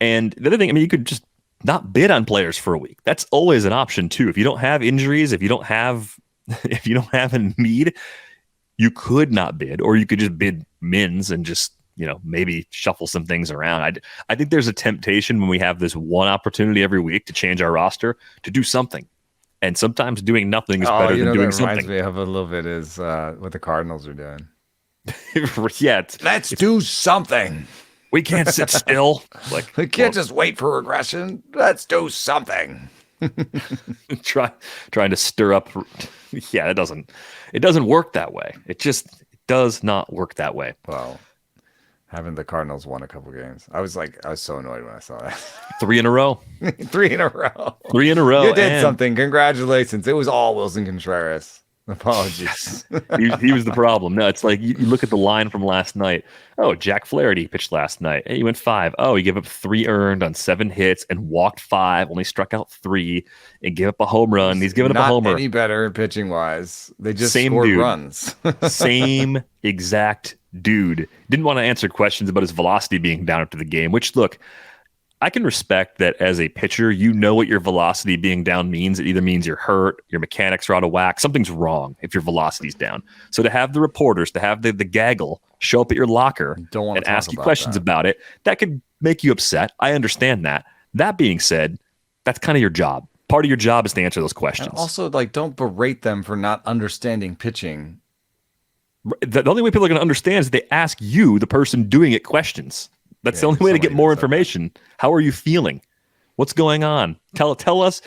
And the other thing, you could just not bid on players for a week. That's always an option too. If you don't have injuries, if you don't have a need, you could not bid, or you could just bid mins and just maybe shuffle some things around. I think there's a temptation when we have this one opportunity every week to change our roster to do something. And sometimes doing nothing is better than doing something. Reminds me of a little bit is what the Cardinals are doing. Let's do something. We can't sit still. We can't just wait for regression. Let's do something. Trying to stir up. Yeah, it doesn't work that way. It just does not work that way. Well, haven't the Cardinals won a couple games? I was so annoyed when I saw that. 3 in a row. 3 in a row. 3 in a row. You did something. Congratulations. It was all Wilson Contreras. Apologies. He was the problem. No, it's like you look at the line from last night. Jack Flaherty pitched last night. Hey, he went 5. He gave up 3 earned on 7 hits and walked 5, only struck out 3 and gave up a home run. He's given up a homer. Not any better pitching wise. They just scored runs. Same exact dude. Didn't want to answer questions about his velocity being down after the game, which, look, I can respect that as a pitcher, what your velocity being down means. It either means you're hurt, your mechanics are out of whack, something's wrong if your velocity's down. So to have the reporters, to have the gaggle show up at your locker and ask you questions about it, that could make you upset. I understand that. That being said, that's kind of your job. Part of your job is to answer those questions. And also, don't berate them for not understanding pitching. The only way people are going to understand is they ask you, the person doing it, questions. That's the only way to get more information. How are you feeling? What's going on? Tell us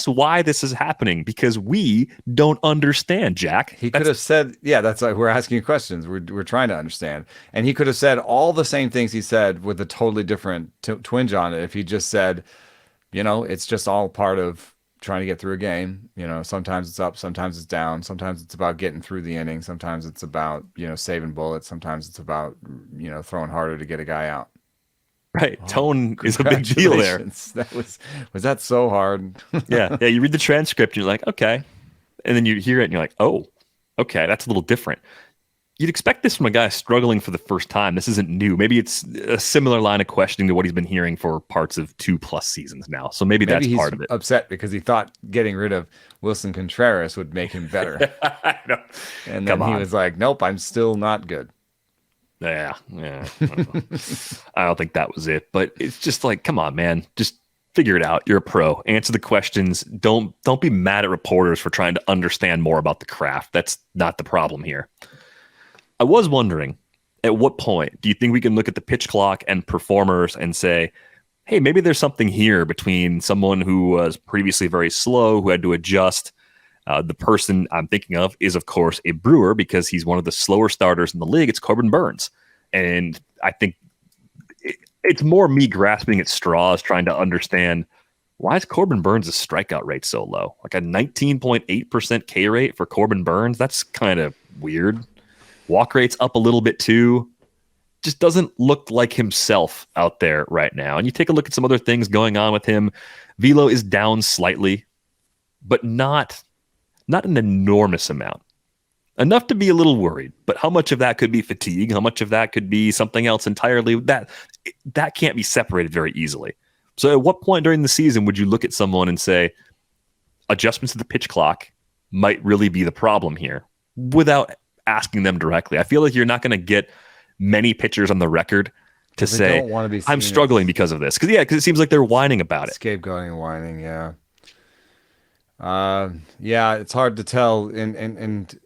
why this is happening, because we don't understand, Jack. He could have said, that's why we're asking you questions. We're trying to understand. And he could have said all the same things he said with a totally different twinge on it if he just said, it's just all part of trying to get through a game. Sometimes it's up, sometimes it's down. Sometimes it's about getting through the inning. Sometimes it's about, saving bullets. Sometimes it's about, throwing harder to get a guy out. Right. Tone is a big deal there. That was that so hard? Yeah. You read the transcript and you're like, okay. And then you hear it and you're like, oh, okay, that's a little different. You'd expect this from a guy struggling for the first time. This isn't new. Maybe it's a similar line of questioning to what he's been hearing for parts of 2+ seasons now. So maybe that's part of it. Upset because he thought getting rid of Wilson Contreras would make him better. And then he was like, nope, I'm still not good. Yeah. I don't think that was it, but it's just like, come on, man, just figure it out. You're a pro. Answer the questions. Don't be mad at reporters for trying to understand more about the craft. That's not the problem here. I was wondering, at what point do you think we can look at the pitch clock and performers and say, hey, maybe there's something here between someone who was previously very slow, who had to adjust. The person I'm thinking of is, of course, a Brewer, because he's one of the slower starters in the league. It's Corbin Burnes. And I think it's more me grasping at straws, trying to understand, why is Corbin Burnes' strikeout rate so low? Like a 19.8% K rate for Corbin Burnes? That's kind of weird. Walk rate's up a little bit too. Just doesn't look like himself out there right now. And you take a look at some other things going on with him. Velo is down slightly, but not an enormous amount. enough to be a little worried. But how much of that could be fatigue? How much of that could be something else entirely? That can't be separated very easily. So at what point during the season would you look at someone and say, adjustments to the pitch clock might really be the problem here, without asking them directly? I feel like you're not going to get many pitchers on the record to say, I'm struggling because of this. Because it seems like they're whining about it. Scapegoating and whining, yeah. Yeah, it's hard to tell. And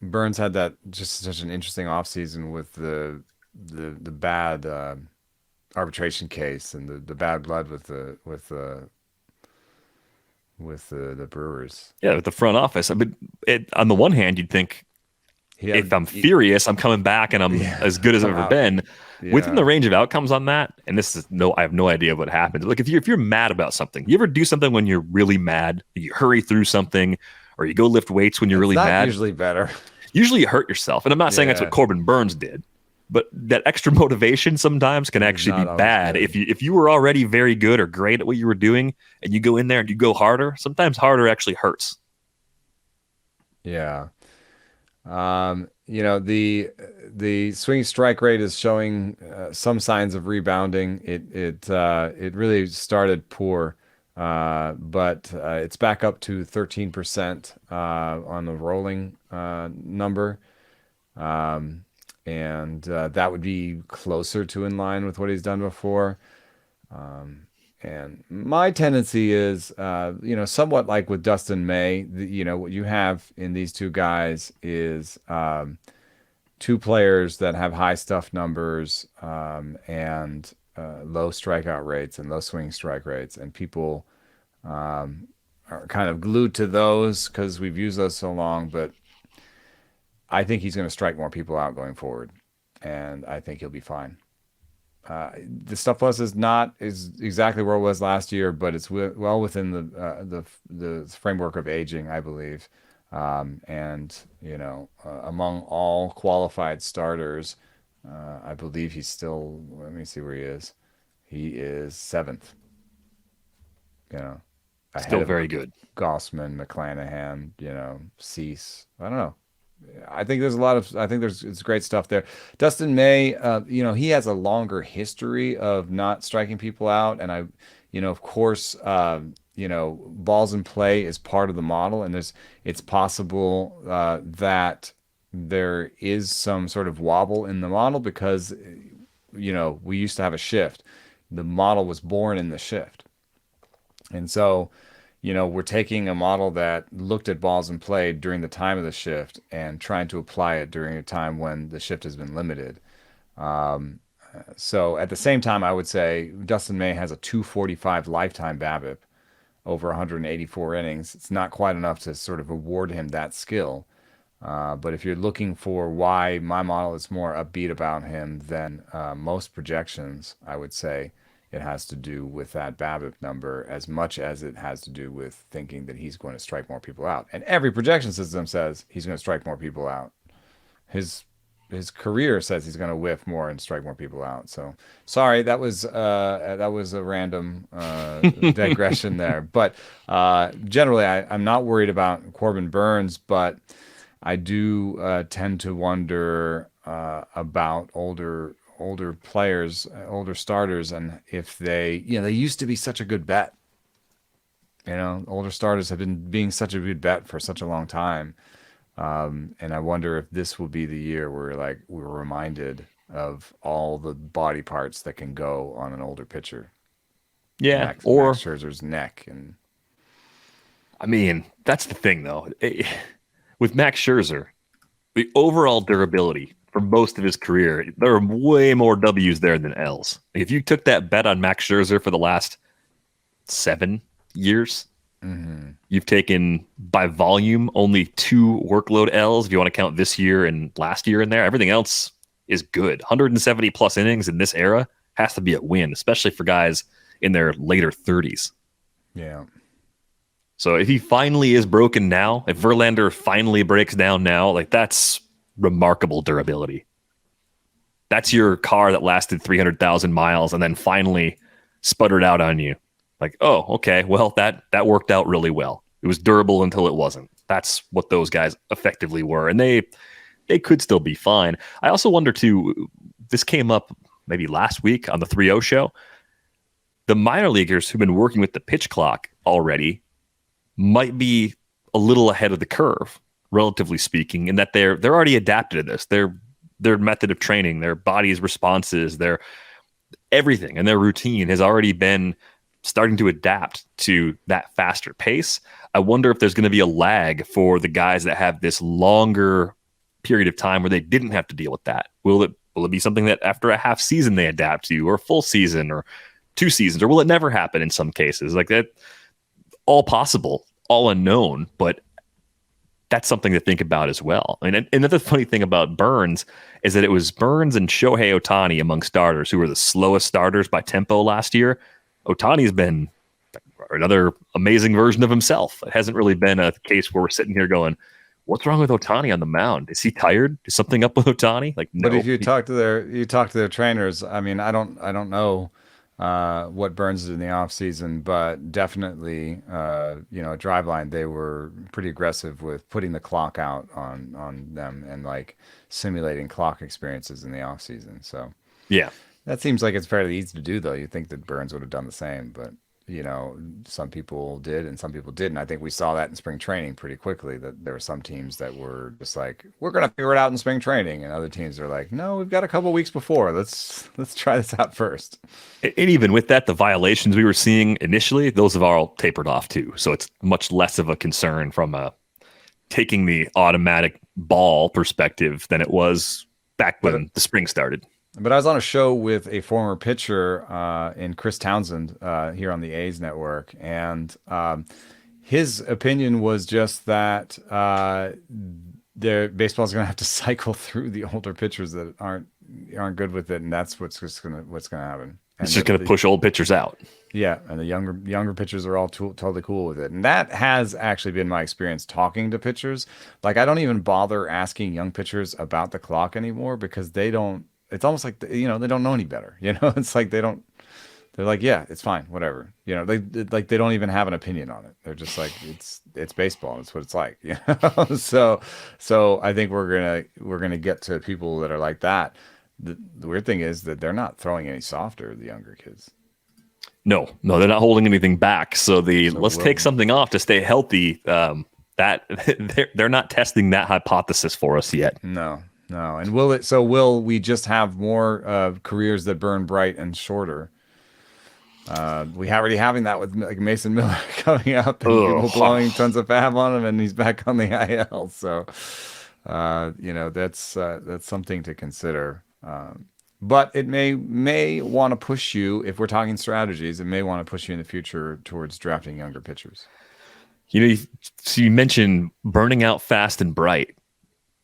Burnes had that just such an interesting offseason with the bad arbitration case and the bad blood with the Brewers. Yeah, with the front office. I mean, on the one hand, you'd think, if I'm furious, I'm coming back and I'm as good as I've ever been. Yeah. Within the range of outcomes on that, and I have no idea what happens. Like if you're mad about something, you ever do something when you're really mad, you hurry through something, or you go lift weights when you're really mad. Usually better. Usually you hurt yourself, and I'm not saying that's what Corbin Burnes did, but that extra motivation sometimes can actually be bad. If you were already very good or great at what you were doing, and you go in there and you go harder, sometimes harder actually hurts. Yeah. The swing strike rate is showing some signs of rebounding. It really started poor, but it's back up to 13% on the rolling number, and that would be closer to in line with what he's done before. And my tendency is, somewhat like with Dustin May, what you have in these two guys is two players that have high stuff numbers and low strikeout rates and low swing strike rates. And people are kind of glued to those because we've used those so long. But I think he's going to strike more people out going forward. And I think he'll be fine. The stuff plus is exactly where it was last year, but it's well within the framework of aging, I believe. And among all qualified starters, I believe he's still. Let me see where he is. He is 7th. Still very good. Gossman, McClanahan, Cease. I don't know. I think it's great stuff there. Dustin May, he has a longer history of not striking people out. And of course, balls in play is part of the model. And it's possible that there is some sort of wobble in the model because, we used to have a shift. The model was born in the shift. And so, we're taking a model that looked at balls in play during the time of the shift and trying to apply it during a time when the shift has been limited. So at the same time, I would say Dustin May has a 245 lifetime BABIP over 184 innings. It's not quite enough to sort of award him that skill. But if you're looking for why my model is more upbeat about him than most projections, I would say it has to do with that BABIP number as much as it has to do with thinking that he's going to strike more people out. And every projection system says he's going to strike more people out. His career says he's going to whiff more and strike more people out. So sorry, that was a random digression there. But generally, I'm not worried about Corbin Burnes, but I do tend to wonder about older players, older starters, and if they used to be such a good bet. Older starters have been being such a good bet for such a long time. And I wonder if this will be the year where we're reminded of all the body parts that can go on an older pitcher. Yeah. Max Scherzer's neck. And I mean, that's the thing though. With Max Scherzer, the overall durability for most of his career, there are way more W's there than L's. If you took that bet on Max Scherzer for the last 7 years, you've taken by volume only 2 workload L's if you want to count this year and last year in there. Everything else is good. 170 plus innings in this era has to be a win, especially for guys in their later 30s. Yeah. So if he finally is broken now, if Verlander finally breaks down now, that's remarkable durability. That's your car that lasted 300,000 miles and then finally sputtered out on you. Oh, okay, well, that worked out really well. It was durable until it wasn't. That's what those guys effectively were. And they could still be fine. I also wonder too, this came up maybe last week on the 3-0 show. The minor leaguers who've been working with the pitch clock already might be a little ahead of the curve, relatively speaking, in that they're already adapted to this. Their method of training, their body's responses, their everything and their routine has already been starting to adapt to that faster pace. I wonder if there's going to be a lag for the guys that have this longer period of time where they didn't have to deal with that. Will it be something that after a half season they adapt to, or a full season, or 2 seasons, or will it never happen in some cases? Like that, all possible, all unknown, but that's something to think about as well. And another funny thing about Burnes is that it was Burnes and Shohei Ohtani among starters who were the slowest starters by tempo last year. Ohtani's been another amazing version of himself. It hasn't really been a case where we're sitting here going, what's wrong with Ohtani on the mound? Is he tired? Is something up with Ohtani? Like, no. But if you talk to their trainers, I mean, I don't know what Burnes did in the off season, but definitely, Driveline, they were pretty aggressive with putting the clock out on them and like simulating clock experiences in the off season. So yeah, that seems like it's fairly easy to do, though. You'd think that Burnes would have done the same, but some people did and some people didn't. I think we saw that in spring training pretty quickly, that there were some teams that were just like, we're going to figure it out in spring training. And other teams are like, no, we've got a couple weeks before. Let's try this out first. And even with that, the violations we were seeing initially, those have all tapered off too. So it's much less of a concern from taking the automatic ball perspective than it was back when the spring started. But I was on a show with a former pitcher in Chris Townsend here on the A's network, and his opinion was just that baseball is going to have to cycle through the older pitchers that aren't good with it, and that's what's going to happen. It's just going to push old pitchers out. Yeah, and the younger pitchers are all totally cool with it, and that has actually been my experience talking to pitchers. Like, I don't even bother asking young pitchers about the clock anymore because they don't. It's almost like, they don't know any better. It's like they're like, yeah, it's fine, whatever. They don't even have an opinion on it. They're just like, it's baseball. It's what it's like. So I think we're gonna get to people that are like that. The weird thing is that they're not throwing any softer, the younger kids. No, they're not holding anything back. So let's take something off to stay healthy. That they're not testing that hypothesis for us yet. No. And will we just have more careers that burn bright and shorter? We already having that with like Mason Miller coming up and people blowing tons of fab on him, and he's back on the IL. So, that's something to consider. But it may want to push you, if we're talking strategies, it may want to push you in the future towards drafting younger pitchers. So you mentioned burning out fast and bright.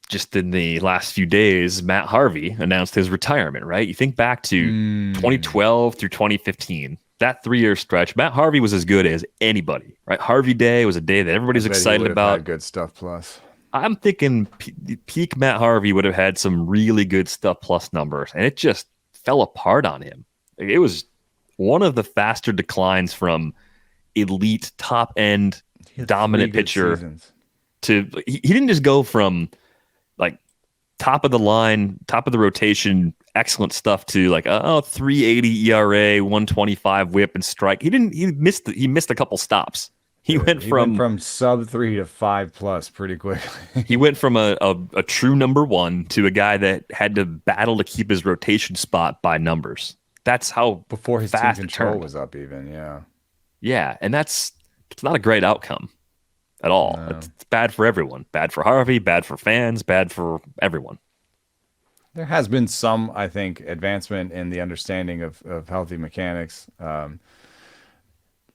Just in the last few days, Matt Harvey announced his retirement, right? You think back to 2012 through 2015, that 3-year stretch, Matt Harvey was as good as anybody, right? Harvey Day was a day that everybody's excited about. Good stuff plus. I'm thinking peak Matt Harvey would have had some really good stuff plus numbers, and it just fell apart on him. It was one of the faster declines from elite top end dominant pitcher seasons. To he didn't just go from like top of the line, top of the rotation, excellent stuff to like 380 ERA, 125 whip and strike. He missed a couple stops. He went from sub 3 to 5+ pretty quickly. He went from a true number one to a guy that had to battle to keep his rotation spot by numbers. That's how before his fast team control was up even, yeah. Yeah, and it's not a great outcome at all. No. It's bad for everyone. Bad for Harvey, bad for fans, bad for everyone. There has been some, I think, advancement in the understanding of healthy mechanics.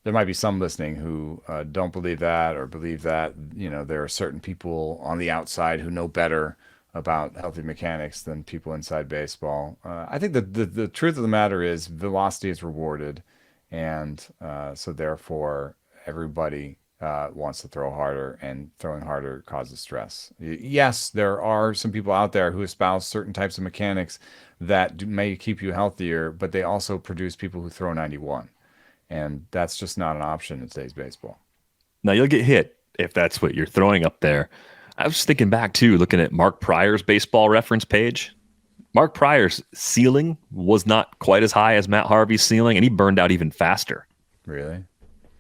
There might be some listening who don't believe that or believe that, there are certain people on the outside who know better about healthy mechanics than people inside baseball. I think the truth of the matter is velocity is rewarded. And so therefore everybody wants to throw harder, and throwing harder causes stress. Yes, there are some people out there who espouse certain types of mechanics that may keep you healthier, but they also produce people who throw 91. And that's just not an option in today's baseball. Now you'll get hit if that's what you're throwing up there. I was thinking back too, looking at Mark Pryor's baseball reference page. Mark Pryor's ceiling was not quite as high as Matt Harvey's ceiling, and he burned out even faster. Really?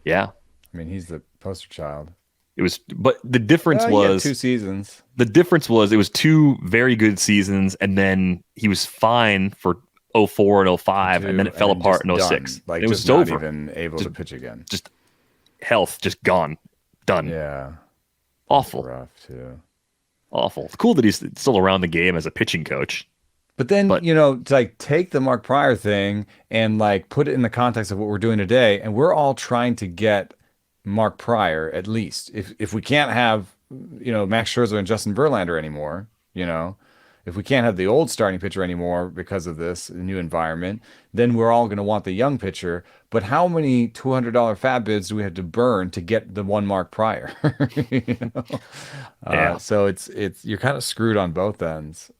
Yeah. I mean, he's the poster child. It was, but the difference was 2 seasons. The difference was it was 2 very good seasons, and then he was fine for 04 and 05, and then it fell apart in 06. Like, it just was not over. even able to pitch again. Just health, just gone, done. Yeah. Awful. Rough too. Awful. It's cool that he's still around the game as a pitching coach. But then, to like take the Mark Pryor thing and like put it in the context of what we're doing today, and we're all trying to get Mark Pryor at least. If we can't have, Max Scherzer and Justin Verlander anymore, if we can't have the old starting pitcher anymore because of this new environment, then we're all going to want the young pitcher. But how many $200 fab bids do we have to burn to get the one Mark Pryor? Yeah. So it's you're kind of screwed on both ends.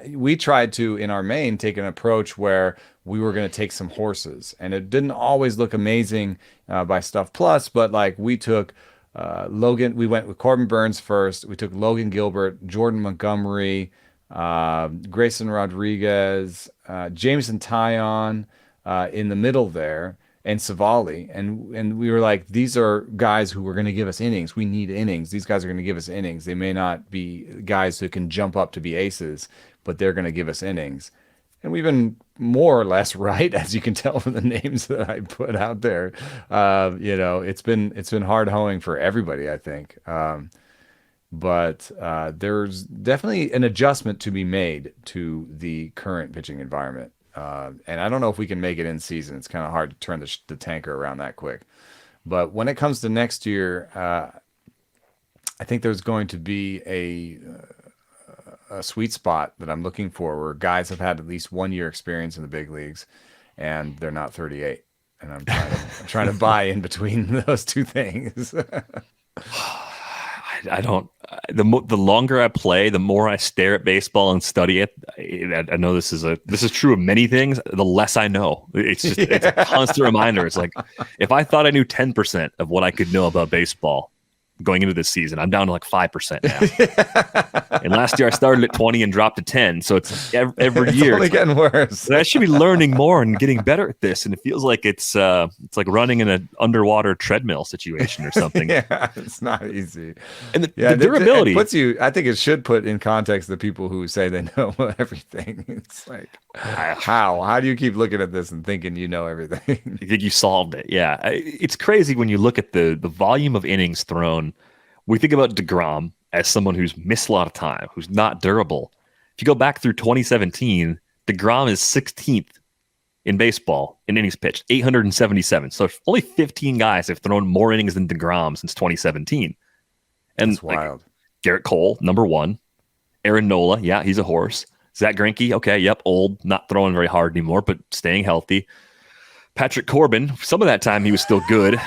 We tried to, in our main, take an approach where we were going to take some horses, and it didn't always look amazing by Stuff Plus, but like we took Logan, we went with Corbin Burnes first. We took Logan Gilbert, Jordan Montgomery, Grayson Rodriguez, Jameson Taillon in the middle there, and Savali. And we were like, these are guys who are going to give us innings. We need innings. These guys are going to give us innings. They may not be guys who can jump up to be aces, but they're going to give us innings. And we've been more or less right, as you can tell from the names that I put out there. It's been hard hoeing for everybody, I think. But there's definitely an adjustment to be made to the current pitching environment. And I don't know if we can make it in season. It's kind of hard to turn the tanker around that quick. But when it comes to next year, I think there's going to be a sweet spot that I'm looking for where guys have had at least 1 year experience in the big leagues and they're not 38. And I'm trying to buy in between those two things. I don't. The longer I play, the more I stare at baseball and study it. I know this is true of many things. The less I know, it's a constant reminder. It's like if I thought I knew 10% of what I could know about baseball going into this season, I'm down to like 5% now. And last year I started at 20 and dropped to 10. So it's every year. It's only getting worse. I should be learning more and getting better at this. And it feels like it's like running in an underwater treadmill situation or something. Yeah, it's not easy. And the durability it puts you. I think it should put in context the people who say they know everything. It's like, how do you keep looking at this and thinking you know everything? You think you solved it? Yeah, it's crazy when you look at the volume of innings thrown. We think about deGrom as someone who's missed a lot of time, who's not durable. If you go back through 2017, deGrom is 16th in baseball in innings pitched, 877. So only 15 guys have thrown more innings than deGrom since 2017. And that's wild. Garrett Cole, number 1. Aaron Nola, yeah, he's a horse. Zach Greinke, okay, yep, old, not throwing very hard anymore, but staying healthy. Patrick Corbin, some of that time he was still good.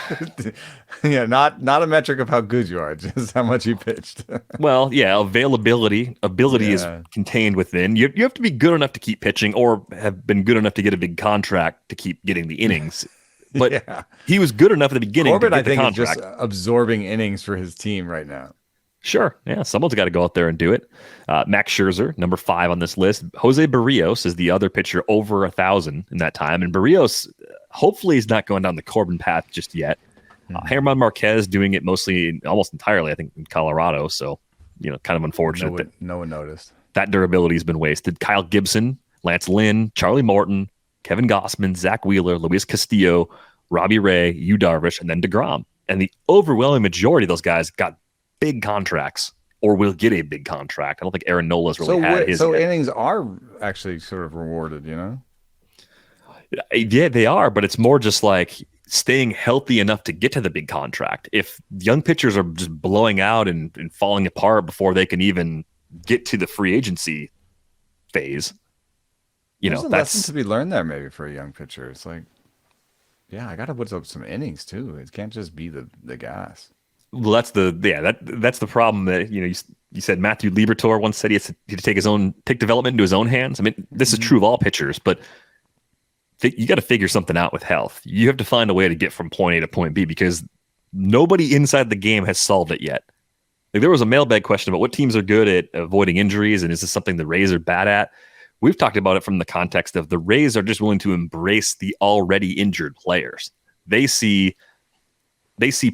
Yeah, not a metric of how good you are, just how much you pitched. Well, yeah, ability is contained within. You have to be good enough to keep pitching or have been good enough to get a big contract to keep getting the innings. But he was good enough at the beginning Corbin, to get I think, the contract. is just absorbing innings for his team right now. Sure. Yeah, someone's got to go out there and do it. Max Scherzer, number 5 on this list. Jose Barrios is the other pitcher over 1,000 in that time. And Barrios, hopefully, he's not going down the Corbin path just yet. German Marquez doing it almost entirely, I think, in Colorado. So, kind of unfortunate. No one noticed. That durability has been wasted. Kyle Gibson, Lance Lynn, Charlie Morton, Kevin Gossman, Zach Wheeler, Luis Castillo, Robbie Ray, Yu Darvish, and then deGrom. And the overwhelming majority of those guys got big contracts or will get a big contract. I don't think Aaron Nola's really had his. So innings are actually sort of rewarded, Yeah, they are, but it's more just like staying healthy enough to get to the big contract. If young pitchers are just blowing out and falling apart before they can even get to the free agency phase, there's a lesson to be learned there maybe for a young pitcher. It's like, I got to put up some innings too. It can't just be the gas. Well, that's the problem that you said Matthew Liberatore once said he had to take development into his own hands. I mean, this is true of all pitchers, but you got to figure something out with health. You have to find a way to get from point A to point B because nobody inside the game has solved it yet. Like, there was a mailbag question about what teams are good at avoiding injuries, and is this something the Rays are bad at? We've talked about it from the context of the Rays are just willing to embrace the already injured players. They see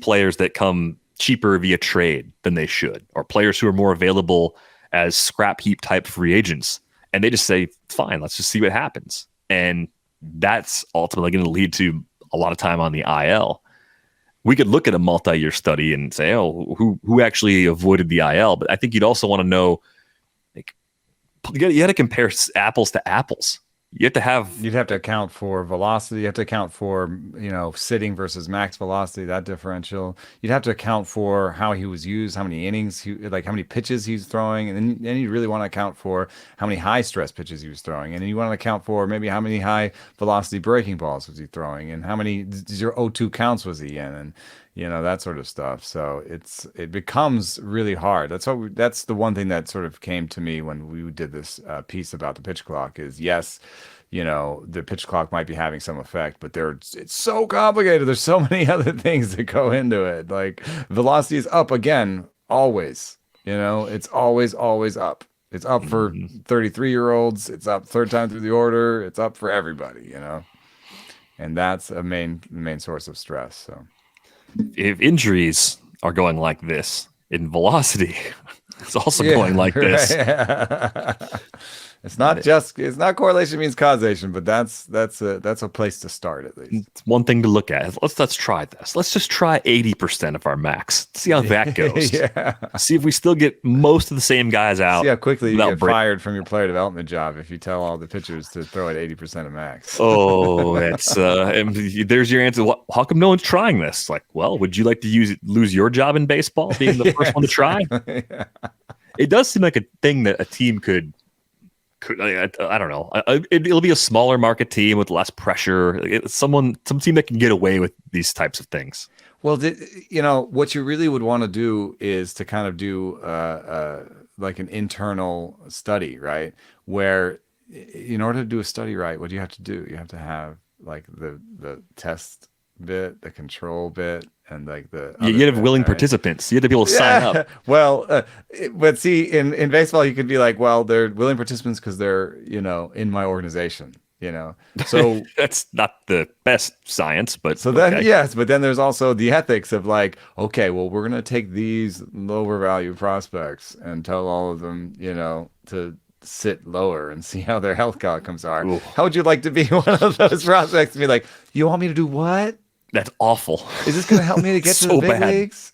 players that come cheaper via trade than they should, or players who are more available as scrap heap type free agents. And they just say, fine, let's just see what happens. And that's ultimately going to lead to a lot of time on the IL. We could look at a multi-year study and say, oh, who actually avoided the IL? But I think you'd also want to know, like, you got to compare apples to apples. You'd have to account for velocity. You have to account for, sitting versus max velocity, that differential. You'd have to account for how he was used, how many innings, how many pitches he's throwing. And then you really want to account for how many high stress pitches he was throwing. And then you want to account for maybe how many high velocity breaking balls was he throwing, and how many 0-2 counts was he in, and that sort of stuff. So it becomes really hard. That's the one thing that sort of came to me when we did this piece about the pitch clock is, yes, the pitch clock might be having some effect, but it's so complicated. There's so many other things that go into it. Like, velocity is up again, always. It's always up. It's up for 33-year-olds. It's up third time through the order. It's up for everybody, and that's a main source of stress. So, if injuries are going like this in velocity, it's also going like this. It's not correlation means causation, but that's a place to start, at least. It's one thing to look at. Let's try this. Let's just try 80% of our max. See how that goes. Yeah. See if we still get most of the same guys out. See how quickly you get fired from your player development job if you tell all the pitchers to throw at 80% of max. Oh, that's there's your answer. How come no one's trying this? Like, well, would you like to lose your job in baseball, being the first one to try? Yeah. It does seem like a thing that a team could I don't know. It'll be a smaller market team with less pressure. Some team that can get away with these types of things. Well, what you really would want to do is to kind of do like an internal study, right? Where in order to do a study right, what do you have to do? You have to have like the test bit, the control bit, and like you have willing participants. You have to be able to sign up. Well, but see, in baseball, you could be like, well, they're willing participants because they're in my organization. So that's not the best science, but so then yes, but then there's also the ethics of like, okay, well, we're gonna take these lower value prospects and tell all of them, to sit lower and see how their health outcomes are. Ooh. How would you like to be one of those prospects to be like, you want me to do what? That's awful. Is this going to help me to get to the big leagues?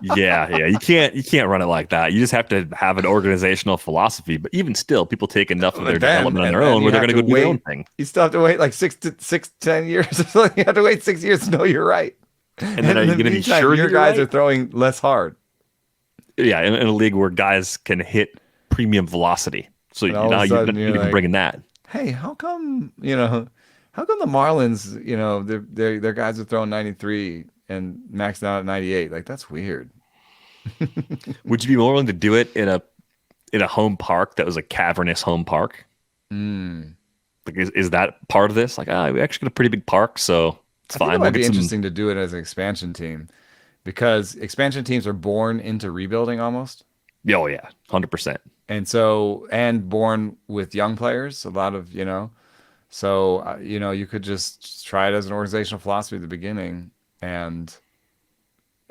Yeah. You can't run it like that. You just have to have an organizational philosophy. But even still, people take enough of their development on their own where they're going to go do their own thing. You still have to wait like 10 years or something. You have to wait 6 years to know you're right. And then are you going to be sure your guys are throwing less hard? Yeah, in a league where guys can hit premium velocity. So now you can bring in that. Hey, how come the Marlins, their guys are throwing 93 and maxed out at 98? Like, that's weird. Would you be more willing to do it in a home park that was a cavernous home park? Like, is that part of this? Like, we actually got a pretty big park, so it's fine. It might be interesting to do it as an expansion team, because expansion teams are born into rebuilding almost. Oh yeah, 100%. And born with young players, a lot of So, you could just try it as an organizational philosophy at the beginning, and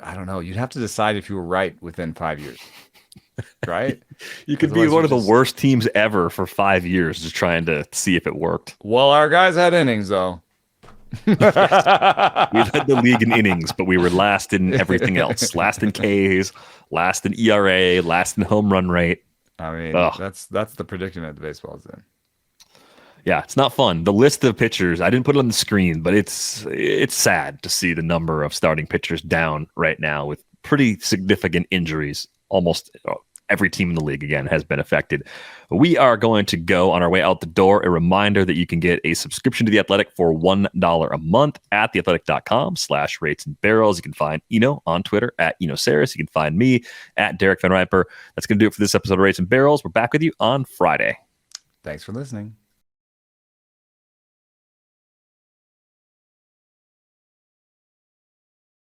I don't know, you'd have to decide if you were right within 5 years, right? You could be one of the worst teams ever for 5 years just trying to see if it worked. Well, our guys had innings, though. Yes. We led the league in innings, but we were last in everything else. Last in Ks, last in ERA, last in home run rate. I mean, that's the predicament the baseball's in. Yeah, it's not fun. The list of pitchers, I didn't put it on the screen, but it's sad to see the number of starting pitchers down right now with pretty significant injuries. Almost every team in the league, again, has been affected. We are going to go on our way out the door. A reminder that you can get a subscription to The Athletic for $1 a month at theathletic.com/rates and barrels. You can find Eno on Twitter at Eno Saris. You can find me at Derek Van Riper. That's going to do it for this episode of Rates and Barrels. We're back with you on Friday. Thanks for listening.